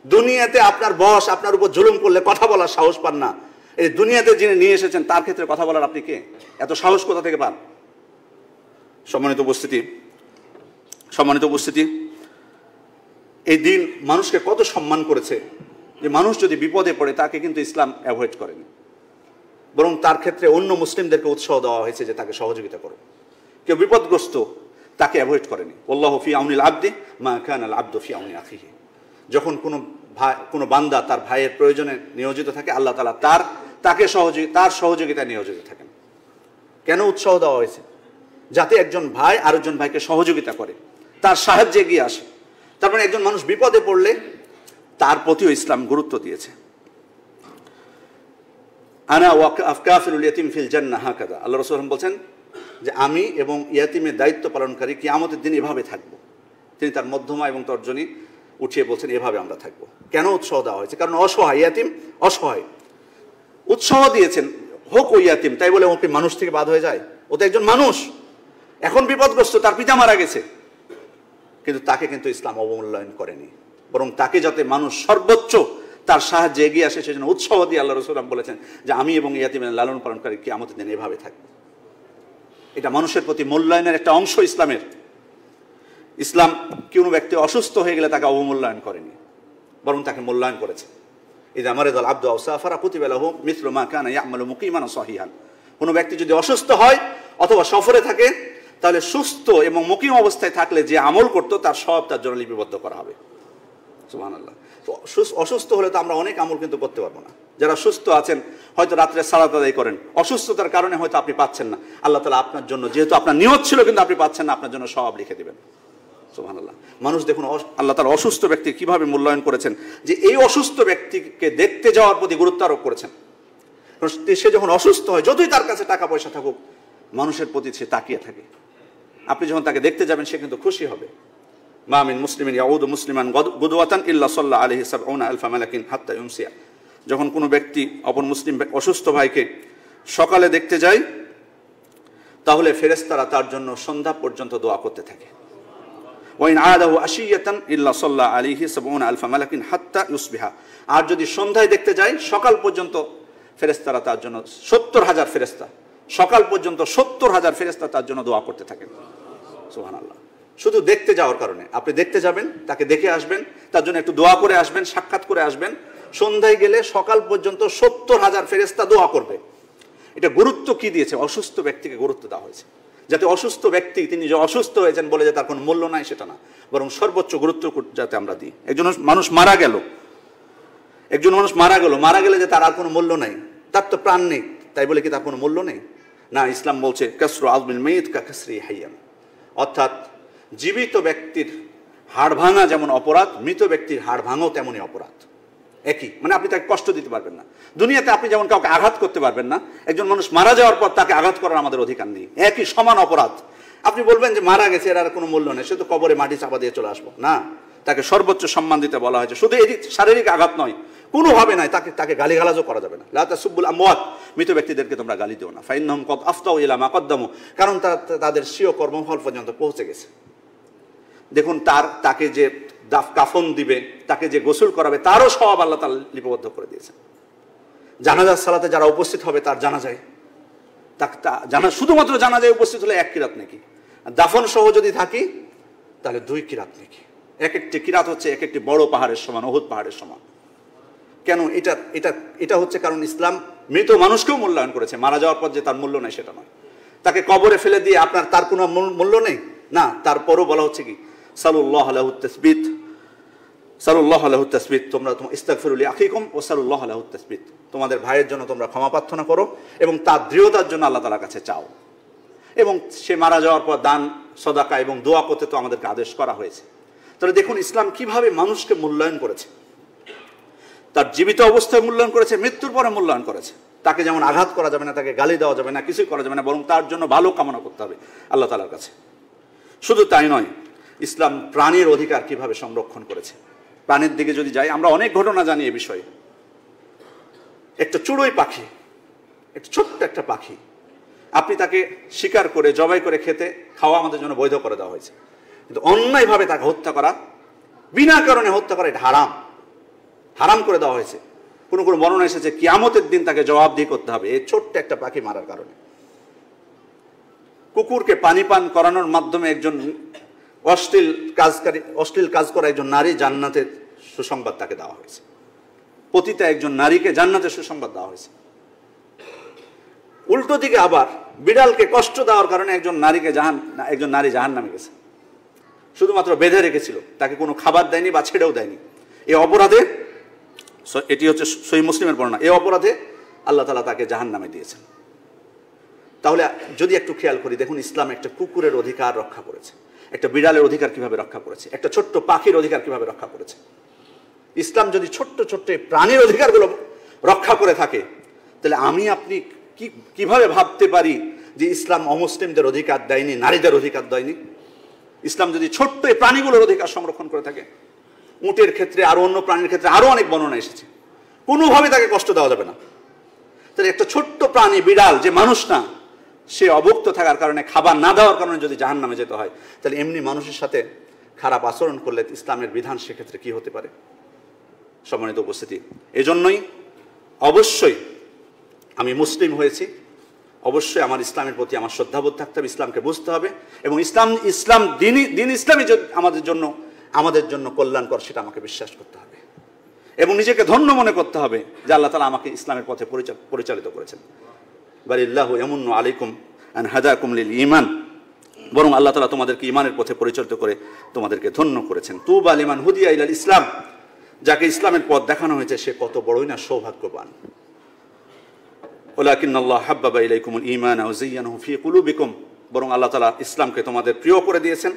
দুনিয়াতে আপনার বস আপনার উপর জুলুম করলে কথা বলার সাহস পান না। এই দুনিয়াতে যিনি নিয়ে এসেছেন তার ক্ষেত্রে কথা বলার আপনি কে? এত সাহস কোথা থেকে পান? সম্মানিত উপস্থিতি, এই দিন মানুষকে কত সম্মান করেছে যে মানুষ যদি বিপদে পড়ে তাকে কিন্তু ইসলাম অ্যাভয়েড করেনি, বরং তার ক্ষেত্রে অন্য মুসলিমদেরকে উৎসাহ দেওয়া হয়েছে যে তাকে সহযোগিতা করো। কেউ বিপদগ্রস্ত, তাকে অ্যাভয়েড করেনি। আল্লাহু ফি আউনিল আবদি মা কানাল আবদু ফি আউনি আখিহি। যখন কোনো বান্দা তার ভাইয়ের প্রয়োজনে নিয়োজিত থাকে, আল্লাহ তাআলা তার সহযোগিতায় নিয়োজিত থাকেন। কেন উৎসাহ দেওয়া হয়েছে? যাতে একজন ভাই আরেকজন ভাইকে সহযোগিতা করে, তার সাহায্যে এগিয়ে আসে। তার মানে একজন মানুষ বিপদে পড়লে তার প্রতিও ইসলাম গুরুত্ব দিয়েছে। আনা ওয়াকাফিলুল ইয়াতিম ফিল জান্নাহ হাকাযা। আল্লাহ রাসূল বলছেন যে আমি এবং ইয়াতিমের দায়িত্ব পালনকারী কিয়ামতের দিন এভাবে থাকবো। তিনি তার মধ্যমা এবং তর্জনী উঠিয়ে বলছেন এভাবে আমরা থাকবো। কেন উৎসাহ দেওয়া হয়েছে? কারণ অসহায়, ইয়াতিম অসহায়, উৎসাহ দিয়েছেন হোক ওই ইয়াতিম, তাই বলে ওকে মানুষ থেকে বাদ হয়ে যায়? ও তো একজন মানুষ, এখন বিপদগ্রস্ত, তার পিতা মারা গেছে, কিন্তু তাকে কিন্তু ইসলাম অবমূল্যায়ন করেনি, বরং তাকে যাতে মানুষ সর্বোচ্চ তার সাহায্যে এগিয়ে আসে সেজন্য উৎসাহ দিয়ে আল্লাহ রাসূল বলেছেন যে আমি এবং ইয়াতিমের লালন পালনকারী কিয়ামতের দিন এভাবে থাকবো। এটা মানুষের প্রতি মূল্যায়নের একটা অংশ ইসলামের। ইসলাম কোনো ব্যক্তি অসুস্থ হয়ে গেলে তাকে অবমূল্যায়ন করেনি, বরং তাকে মূল্যায়ন করেছে। ইযা মারিদাল আবদু আও সাফারা কুতিবা লাহু মিসলু মা কানা ইয়ামালু মুকিমান সাহিহান। কোনো ব্যক্তি যদি অসুস্থ হয় অথবা সফরে থাকে, তাহলে সুস্থ এবং মুকিম অবস্থায় থাকলে যে আমল করতো তার সব তার জন্য লিপিবদ্ধ করা হবে। সুবহানাল্লাহ। তো অসুস্থ হলে তো আমরা অনেক আমল কিন্তু করতে পারবো না। যারা সুস্থ আছেন হয়তো রাত্রে সালাত আদায় করেন, অসুস্থতার কারণে হয়তো আপনি পাচ্ছেন না, আল্লাহ তাআলা আপনার জন্য, যেহেতু আপনার নিয়ত ছিল কিন্তু আপনি পাচ্ছেন না, আপনার জন্য সওয়াব লিখে দিবেন। সুবহানাল্লাহ। মানুষ দেখুন আল্লাহ তাআলা অসুস্থ ব্যক্তি কিভাবে মূল্যায়ন করেছেন, যে এই অসুস্থ ব্যক্তিকে দেখতে যাওয়ার প্রতি গুরুত্ব আরোপ করেছেন। সে যখন অসুস্থ হয়, যতই তার কাছে টাকা পয়সা থাকুক, মানুষের প্রতি সে তাকিয়ে থাকে। আপনি যখন তাকে দেখতে যাবেন সে কিন্তু খুশি হবে। মা মিন মুসলিমিন ইয়াউদু মুসলিমান গুদওয়াতান ইল্লা সাল্লা আলাইহি সাবউনা আলফা মালাকিন হাত্তা ইউমসিয়া। যখন কোনো ব্যক্তি অপর মুসলিম অসুস্থ ভাইকে সকালে দেখতে যায়, তাহলে ফেরেশতারা তার জন্য সন্ধ্যা পর্যন্ত দোয়া করতে থাকে। ওয়াইন আদাহু আশিয়াতান ইল্লা সাল্লা আলাইহি সাবউনা আলফা মালাকিন হাত্তা ইউসবিহা। আর যদি সন্ধ্যায় দেখতে যায়, সকাল পর্যন্ত ফেরেশতারা তার জন্য 70,000 ফেরেশতা, সকাল পর্যন্ত 70,000 ফেরেশতা তার জন্য দোয়া করতে থাকেন। সুবহানাল্লাহ। শুধু দেখতে যাওয়ার কারণে, আপনি দেখতে যাবেন, তাকে দেখে আসবেন, তার জন্য একটু দোয়া করে আসবেন, সাক্ষাৎ করে আসবেন, সন্ধ্যায় গেলে সকাল পর্যন্ত 70,000 ফেরেশতা দোয়া করবে। এটা গুরুত্ব কি দিয়েছে? অসুস্থ ব্যক্তিকে গুরুত্ব দেওয়া হয়েছে, যাতে অসুস্থ ব্যক্তি তিনি যে অসুস্থ হয়েছেন বলে যে তার কোনো মূল্য নাই সেটা না, বরং সর্বোচ্চ গুরুত্ব যাতে আমরা দিই। একজন মানুষ মারা গেল, মারা গেলে যে তার আর কোনো মূল্য নাই, তার তো প্রাণ নেই, তাই বলে কি তার কোনো মূল্য নেই? না, ইসলাম বলছে কাসরু আযমিল মাইয়িত কা কাসরি হাইয়ান, অর্থাৎ জীবিত ব্যক্তির হাড় ভাঙা যেমন অপরাধ, মৃত ব্যক্তির হাড় ভাঙাও তেমনই অপরাধ। একই, মানে আপনি তাকে কষ্ট দিতে পারবেন না। দুনিয়াতে আপনি যেমন কাউকে আঘাত করতে পারবেন না, একজন মানুষ মারা যাওয়ার পর তাকে আঘাত করার আমাদের অধিকার নেই। একই সমান অপরাধ। আপনি বলবেন যে মারা গেছে, এর আর কোনো মূল্য নেই, সে তো কবরে মাটি চাপা দিয়ে চলে আসবো না, তাকে সর্বোচ্চ সম্মান দিতে বলা হয়েছে। শুধু এই শারীরিক আঘাত নয়, কোনোভাবে নাই, তাকে গালিগালাজও করা যাবে না। লা তাসুব্বুল আমওয়াত, মৃত ব্যক্তিদেরকে তোমরা গালি দিও না। ফাইন্নাহুম কদ আফতাউ ইলা মা কদ্দামু, কারণ তাদের স্বীয় কর্মফল পর্যন্ত পৌঁছে গেছে। দেখুন তাকে যে কাফন দিবে, তাকে যে গোসল করাবে, তারও সওয়াব আল্লাহ তাআলা লিপিবদ্ধ করে দিয়েছেন। জানাজার সালাতে যারা উপস্থিত হবে তার জানাজায়, শুধুমাত্র জানাজায় উপস্থিত হলে 1 কিরাত নেকি, দাফন সহ যদি থাকি তাহলে 2 কিরাত নেকি। এক একটি কিরাত হচ্ছে এক একটি বড় পাহাড়ের সমান, উহুদ পাহাড়ের সমান। কেন? এটা হচ্ছে কারণ ইসলাম মৃত মানুষকেও মূল্যায়ন করেছে। মারা যাওয়ার পর যে তার মূল্য নেই সেটা নয়, তাকে কবরে ফেলে দিয়ে তার কোনো মূল্য নেই না, তারপরও বলা হচ্ছে কি সাল্লাল্লাহু আলাইহি তাসবিত, সাল্লাল্লাহু আলাইহি তাসবিত, তোমরা ইস্তাগফিরু লিআখিকুম ওয়া সাল্লাল্লাহু আলাইহি তাসবিত, তোমাদের ভাইয়ের জন্য তোমরা ক্ষমা প্রার্থনা করো এবং তার দৃঢ়তার জন্য আল্লাহ তাআলার কাছে চাও। এবং সে মারা যাওয়ার পর দান সদাকা এবং দোয়া করতে তো আমাদেরকে আদেশ করা হয়েছে। তাহলে দেখুন ইসলাম কিভাবে মানুষকে মূল্যায়ন করেছে, তার জীবিত অবস্থায় মূল্যায়ন করেছে, মৃত্যুর পরে মূল্যায়ন করেছে। তাকে যেমন আঘাত করা যাবে না, তাকে গালি দেওয়া যাবে না, কিছুই করা যাবে না, বরং তার জন্য ভালো কামনা করতে হবে আল্লাহ তাআলার কাছে। শুধু তাই নয়, ইসলাম প্রাণীর অধিকার কিভাবে সংরক্ষণ করেছে। প্রাণীর দিকে যদি যাই, আমরা অনেক ঘটনা জানি এ বিষয়ে। একটা চড়ুই পাখি, একটা ছোট্ট একটা পাখি, আপনি তাকে শিকার করে জবাই করে খাওয়া আমাদের জন্য বৈধ করে দেওয়া হয়েছে, কিন্তু অন্যায়ভাবে তাকে হত্যা করা, বিনা কারণে হত্যা করা, এটা হারাম করে দেওয়া হয়েছে। কোনো বর্ণনা এসেছে কিয়ামতের দিন তাকে জবাবদিহি করতে হবে এই ছোট্ট একটা পাখি মারার কারণে। কুকুরকে পানি পান করানোর মাধ্যমে একজন অশ্লীল কাজ করা একজন নারী জান্নাতের সুসংবাদ তাকে দেওয়া হয়েছে। পতিতা একজন নারীকে জান্নাতের সুসংবাদ দেওয়া হয়েছে। উল্টো দিকে আবার বিড়ালকে কষ্ট দেওয়ার কারণে একজন নারী জাহান্নামে গেছে। শুধুমাত্র বেঁধে রেখেছিল, তাকে কোনো খাবার দেয়নি বা ছেড়েও দেয়নি। এই অপরাধে, এটি হচ্ছে সহিহ মুসলিমের বর্ণনা, এই অপরাধে আল্লাহ তাআলা তাকে জাহান্নামে দিয়েছেন। তাহলে যদি একটু খেয়াল করি, দেখুন ইসলাম একটা কুকুরের অধিকার রক্ষা করেছে, একটা বিড়ালের অধিকার কিভাবে রক্ষা করেছে, একটা ছোট্ট পাখির অধিকার কিভাবে রক্ষা করেছে। ইসলাম যদি ছোট্ট ছোট্ট প্রাণীর অধিকারগুলো রক্ষা করে থাকে, তাহলে আমি আপনি কিভাবে ভাবতে পারি যে ইসলাম অমুসলিমদের অধিকার দেয়নি, নারীদের অধিকার দেয়নি। ইসলাম যদি ছোট্ট এই প্রাণীগুলোর অধিকার সংরক্ষণ করে থাকে, উটের ক্ষেত্রে আরো অন্য প্রাণীর ক্ষেত্রে আরো অনেক বর্ণনা এসেছে, কোনোভাবে তাকে কষ্ট দেওয়া যাবে না। তাহলে একটা ছোট্ট প্রাণী বিড়াল, যে মানুষ না, সে অভুক্ত থাকার কারণে, খাবার না দেওয়ার কারণে যদি জাহান্নামে যেতে হয়, তাহলে এমনি মানুষের সাথে খারাপ আচরণ করলে ইসলামের বিধান সেক্ষেত্রে কি হতে পারে। সম্মানিত উপস্থিতি, এজন্যই অবশ্যই আমি মুসলিম হয়েছি, অবশ্যই আমার ইসলামের প্রতি আমার শ্রদ্ধাবোধ থাকতে হবে, ইসলামকে বুঝতে হবে এবং দিন ইসলামই আমাদের জন্য কল্যাণকর সেটা আমাকে বিশ্বাস করতে হবে এবং নিজেকে ধন্য মনে করতে হবে যে আল্লাহ তাআলা আমাকে ইসলামের পথে পরিচালিত করেছেন। বালিল্লাহু ইয়ামুন্নু আলাইকুম আন হাদাকুম লিল ঈমান, বরং আল্লাহ তাআলা তোমাদেরকে ঈমানের পথে পরিচালিত করে তোমাদেরকে ধন্য করেছেন। তুবা লিমান হুদিয়া ইলাল ইসলাম, যাকে ইসলামের পথ দেখানো হয়েছে সে কত বড়ই না সৌভাগ্যবান। ওয়ালাকিন্নাল্লাহ হাব্বাবা ইলাইকুমুল ঈমানা ওয়া যায়্যানাহু ফী কুলুবিকুম, বরং আল্লাহ তাআলা ইসলামকে তোমাদের প্রিয় করে দিয়েছেন,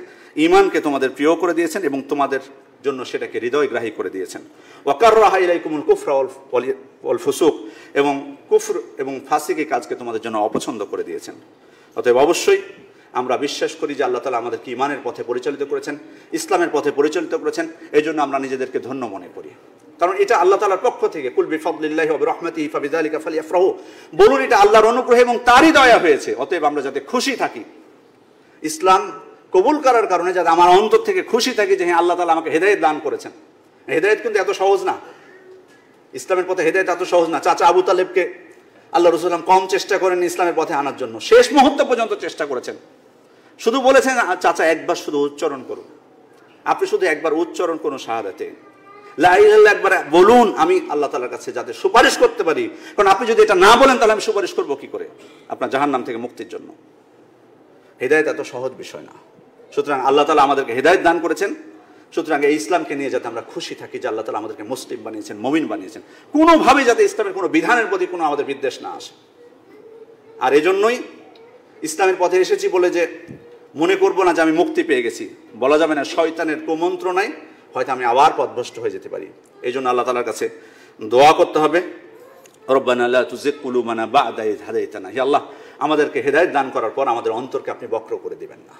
ঈমানকে তোমাদের প্রিয় করে দিয়েছেন এবং তোমাদের জন্য সেটাকে হৃদয়গ্রাহী করে দিয়েছেন। ওয়া কাররাহা ইলাইকুমুল কুফরা ওয়াল ফুসুক, এবং কুফর এবং ফাসিকি কাজকে তোমাদের জন্য অপছন্দ করে দিয়েছেন। অতএব অবশ্যই আমরা বিশ্বাস করি যে আল্লাহ তাআলা আমাদেরকে ঈমানের পথে পরিচালিত করেছেন, ইসলামের পথে পরিচালিত করেছেন। এই জন্য আমরা নিজেদেরকে ধন্য মনে করি, কারণ এটা আল্লাহ তাআলার পক্ষ থেকে। কুল বিফাদলিল্লাহি ওয়া বিরহমাতিহি ফাবিযালিকা ফালইফরাহু, বলুন এটা আল্লাহর অনুগ্রহ এবং তারই দয়া হয়েছে। অতএব আমরা যাতে খুশি থাকি, ইসলাম কবুল করার কারণে যাতে আমার অন্তর থেকে খুশি থাকি যে হ্যাঁ আল্লাহ তাআলা আমাকে হেদায়েত দান করেছেন। হেদায়েত কিন্তু এত সহজ না, ইসলামের পথে হেদায়েত এত সহজ না। চাচা আবু তালেবকে আল্লাহ রাসূল কম চেষ্টা করেন ইসলামের পথে আনার জন্য, শেষ মুহূর্ত পর্যন্ত চেষ্টা করেছেন। শুধু বলেছেন চাচা একবার শুধু উচ্চারণ করুন, আপনি শুধু একবার উচ্চারণ করুন শাহাদাতে লা ইলাহা ইল্লাল্লাহ, একবার বলুন, আমি আল্লাহ তাআলার কাছে যাতে সুপারিশ করতে পারি। কারণ আপনি যদি এটা না বলেন তাহলে আমি সুপারিশ করবো কি করে আপনার জাহান্নাম থেকে মুক্তির জন্য? হেদায়েত এত সহজ বিষয় না। সুতরাং আল্লাহ তাআলা আমাদেরকে হেদায়েত দান করেছেন, সুতরাং এই ইসলামকে নিয়ে যাতে আমরা খুশি থাকি যে আল্লাহ তাআলা আমাদেরকে মুসলিম বানিয়েছেন, মুমিন বানিয়েছেন। কোনোভাবে যাতে ইসলামের কোনো বিধানের প্রতি কোনো আমাদের বিদ্বেষ না আসে। আর এজন্যই ইসলামের পথে এসেছি বলে যে মনে করব না যে আমি মুক্তি পেয়ে গেছি, বলা যাবে না। শয়তানের কুমন্ত্রণায় হয়তো আমি আবার পথভ্রষ্ট হয়ে যেতে পারি। এই জন্য আল্লাহ তাআলার কাছে দোয়া করতে হবে, রব্বানা লা তুযিগ কুলুবানা বা'দা ইয হাদাইতানা, হে আল্লাহ আমাদেরকে হেদায়েত দান করার পর আমাদের অন্তরকে আপনি বক্র করে দিবেন না।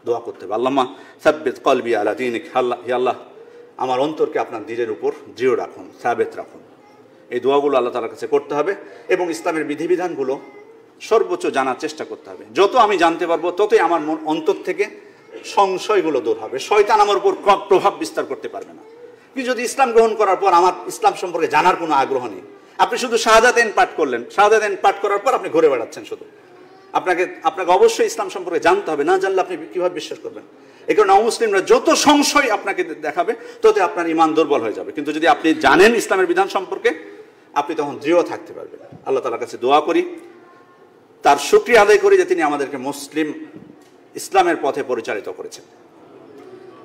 দোয়া করতে হবে, আল্লাহুম্মা সাব্বিত কলবি আলা দীনিক, হে আল্লাহ আমার অন্তরকে আপনার দ্বীনের উপর দৃঢ় রাখুন, সাবেত রাখুন। এই দোয়াগুলো আল্লাহ তাআলার কাছে করতে হবে এবং ইসলামের বিধিবিধানগুলো সর্বোচ্চ জানার চেষ্টা করতে হবে। যত আমি জানতে পারবো ততই আমার অন্তর থেকে সংশয়গুলো দূর হবে, শয়তান আমার উপর প্রভাব বিস্তার করতে পারবে না। কিন্তু যদি ইসলাম গ্রহণ করার পর আমার ইসলাম সম্পর্কে জানার কোনো আগ্রহ নেই, আপনি শুধু শাহাদাতাইন পাঠ করলেন, শাহাদাতাইন পাঠ করার পর আপনি ঘুরে বেড়াচ্ছেন শুধু, আপনাকে অবশ্যই ইসলাম সম্পর্কে জানতে হবে। না জানলে আপনি কিভাবে বিশ্বাস করবেন? এই কারণে অমুসলিমরা যত সংশয় আপনাকে দেখাবে ততই আপনার ঈমান দুর্বল হয়ে যাবে। কিন্তু যদি আপনি জানেন ইসলামের বিধান সম্পর্কে, আপনি তখন দৃঢ় থাকতে পারবেন। আল্লাহ তাআলার কাছে দোয়া করি, তার শুকরিয়া আদায় করি যে তিনি আমাদেরকে মুসলিম ইসলামের পথে পরিচালিত করেছেন।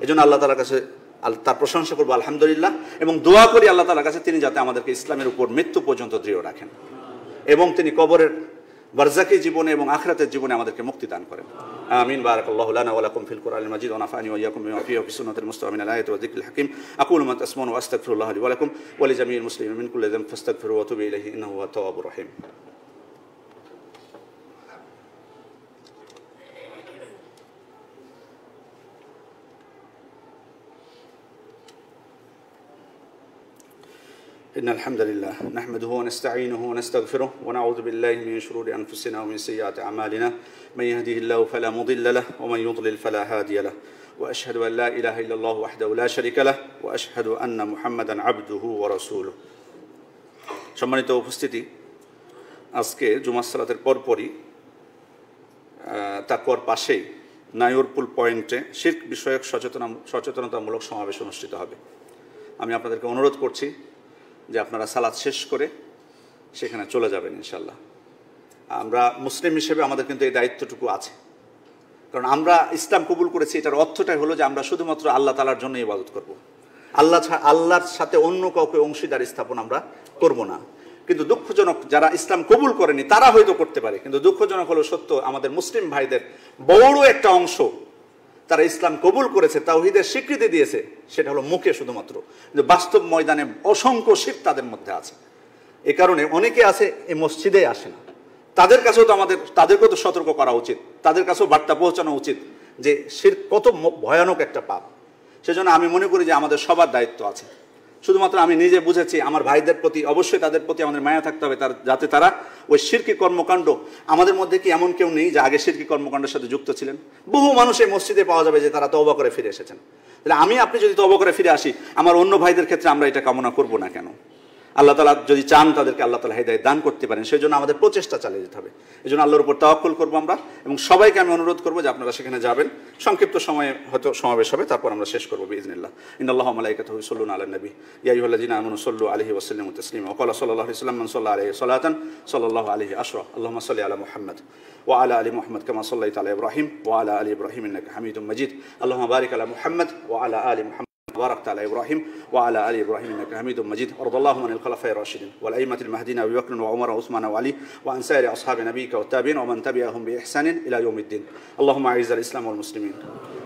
এই জন্য আল্লাহ তাআলার কাছে তার প্রশংসা করবো আলহামদুলিল্লাহ, এবং দোয়া করি আল্লাহ তাআলার কাছে তিনি যাতে আমাদেরকে ইসলামের উপর মৃত্যু পর্যন্ত দৃঢ় রাখেন এবং তিনি কবরের বারজাকি জীবনে এবং আখিরাতের জীবনে আমাদেরকে মুক্তি দান করেন। আমিন। বারাকাল্লাহু লানা ওয়া লাকুম ফিল কুরআনিল মাজিদ ওয়া নাফা'নি ওয়া ইয়্যাকুম বিমা ফীহি ওয়া ফিস-সুন্নাতিল মুস্তাফা মিনাল আয়াতি ওয়া যিকরিল হাকীম। আকুলু মা তাসমাউন ওয়া আস্তাগফিরুল্লাহ লি ওয়া লাকুম ওয়া লিজামিইল মুসলিমিন মিন কুল্লি যামবিন ফাস্তাগফিরুহু ওয়া তুবু ইলাইহি ইন্নাহু হুয়াত তাওয়াবুর রহিম। إن الحمد لله نحمده ونستعينه ونستغفره ونعوذ بالله من شرور أنفسنا ومن سيئات أعمالنا، من يهده الله فلا مضل له ومن يضلل فلا هادي له، وأشهد أن لا إله إلا الله وحده لا شريك له وأشهد أن محمدا عبده ورسوله। সম্মানিত উপস্থিতি, আজকে জুমার সালাতের পরপরই তাকওয়ার পাশেই নায়রপুল পয়েন্টে শিরক বিষয়ক সচেতনতামূলক সমাবেশ অনুষ্ঠিত হবে। আমি আপনাদেরকে অনুরোধ করছি যে আপনারা সালাত শেষ করে সেখানে চলে যাবেন ইনশাল্লাহ। আমরা মুসলিম হিসেবে আমাদের কিন্তু এই দায়িত্বটুকু আছে, কারণ আমরা ইসলাম কবুল করেছি। এটার অর্থটাই হলো যে আমরা শুধুমাত্র আল্লাহ তাআলার জন্য ইবাদত করব, আল্লাহর সাথে অন্য কাউকে অংশীদার স্থাপন আমরা করব না। কিন্তু দুঃখজনক, যারা ইসলাম কবুল করেনি তারা হয়তো করতে পারে, কিন্তু দুঃখজনক হলো সত্য আমাদের মুসলিম ভাইদের বড় একটা অংশ তারা ইসলাম কবুল করেছে, তাওহীদের স্বীকৃতি দিয়েছে, সেটা হলো মুখে শুধুমাত্র, কিন্তু বাস্তব ময়দানে অসংখ্য শিরক তাদের মধ্যে আছে। এই কারণে অনেকে আছে এই মসজিদে আসে না, তাদেরকেও তো সতর্ক করা উচিত, তাদের কাছেও বার্তা পৌঁছানো উচিত যে শিরক কত ভয়ানক একটা পাপ। সেজন্য আমি মনে করি যে আমাদের সবার দায়িত্ব আছে। শুধুমাত্র আমি নিজে বুঝেছি আমার ভাইদের প্রতি অবশ্যই তাদের প্রতি আমাদের মায়া থাকতে হবে, যাতে তারা ওই শিরকি কর্মকাণ্ড, আমাদের মধ্যে কি এমন কেউ নেই যে আগে শিরকি কর্মকাণ্ডের সাথে যুক্ত ছিলেন? বহু মানুষ এই মসজিদে পাওয়া যাবে যে তারা তওবা করে ফিরে এসেছেন। তাহলে আপনি যদি তওবা করে ফিরে আসি, আমার অন্য ভাইদের ক্ষেত্রে আমরা এটা কামনা করব না কেন? আল্লাহ তাআলা যদি চান তাদেরকে আল্লাহ তাআলা হিদায়াত দান করতে পারেন, সেই জন্য আমাদের প্রচেষ্টা চালিয়ে যেতে হবে। এই জন্য আল্লাহর উপর তাওয়াক্কুল করবো আমরা, এবং সবাইকে আমি অনুরোধ করবো যে আপনারা সেখানে যাবেন। সংক্ষিপ্ত সময়ে হয়তো সমাবেশ হবে, তারপর আমরা শেষ করবো বিইজনিল্লাহ। ইন্নাল্লাহা ওয়া মালাইকাতুহু ইউসাল্লুনা আলান নবী ইয়া আইয়ুহাল্লাযীনা আমানু সাল্লু আলাইহি ওয়া সাল্লিমু তাসলিমা ওয়া ক্বালা সাল্লাল্লাহু আলাইহি ওয়াসাল্লাম মান সাল্লা আলাইহি সালাতান সাল্লাল্লাহু আলাইহি আশরা। আল্লাহুম্মা সাল্লি আলা মুহাম্মাদ ওয়া আলা আলি মুহাম্মাদ কামা সাল্লাইতা আলা ইব্রাহিম ওয়া আলা আলি ইব্রাহিম ইন্নাকা হামিদুম মাজিদ। আল্লাহুম্মা বারিক আলা মুহাম্মাদ ওয়া আলা আলি মুহাম্মাদ باركت على إبراهيم وعلى آل إبراهيم إنك حميد مجيد. وارض اللهم عن الخلفاء الراشدين والأئمة المهديين أبي بكر وعمر وعثمان وعلي وعن سائر أصحاب نبيك والتابعين ومن تبعهم بإحسان إلى يوم الدين. اللهم أعز الإسلام والمسلمين،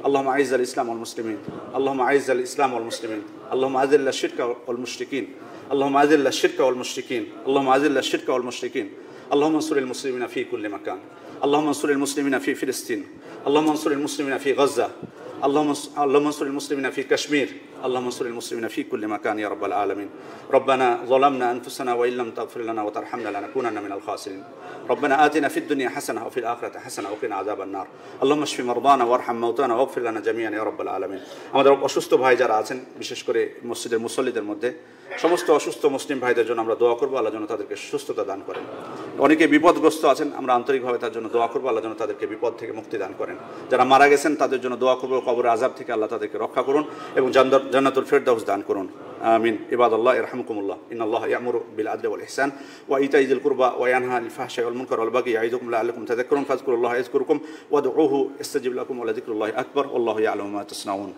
اللهم أعز الإسلام والمسلمين، اللهم أعز الإسلام والمسلمين، اللهم أذل الشرك والمشركين، اللهم أذل الشرك والمشركين، اللهم أذل الشرك والمشركين. اللهم انصر المسلمين في كل مكان، اللهم انصر المسلمين في فلسطين، اللهم انصر المسلمين في غزة، اللهم انصر المسلمين في كشمير، اللهم انصر المسلمين في كل مكان يا رب العالمين. ربنا ظلمنا أنفسنا وإن لم تغفر لنا وترحمنا لنكونن من الخاسرين. ربنا آتنا في الدنيا حسنة وفي الآخرة حسنة وقنا عذاب النار. اللهم اشف مرضانا وارحم موتانا واغفر لنا جميعا يا رب العالمين. আমাদের অসুস্থ ভাই যারা আছেন, বিশেষ করে মসজিদের মুসল্লিদের মধ্যে সমস্ত অসুস্থ মুসলিম ভাইদের জন্য আমরা দোয়া করবো, আল্লাহ যেন তাদেরকে সুস্থতা দান করেন। অনেকে বিপদগ্রস্ত আছেন, আমরা আন্তরিকভাবে তার জন্য দোয়া করবো, আল্লাহ যেন তাদেরকে বিপদ থেকে মুক্তি দান করেন। যারা মারা গেছেন তাদের জন্য দোয়া করবো, কবরের আযাব থেকে আল্লাহ তাদেরকে রক্ষা করুন এবং জান্নাতুল ফিরদাউস দান করুন। আমিন। ইবাদাল্লাহ ইরহামকুমুল্লাহ। ইন্নাল্লাহা ইয়ামুরু বিল আদলি ওয়াল ইহসান ওয়া ইতাই যিল কুরবা ওয়া ইয়ানহা আনিল ফাহশাই ওয়াল মুনকার ওয়াল বাগই ইয়াইদুকুম লাআল্লাকুম তাযাক্কারুন ফাযকুরুল্লাহা ইয়াযকুরকুম ওয়াদউহু ইস্তাজিব লাকুম ওয়া লাযিকরুল্লাহি আকবার ওয়াল্লাহু ইয়া'লামু মা তাসনাউন।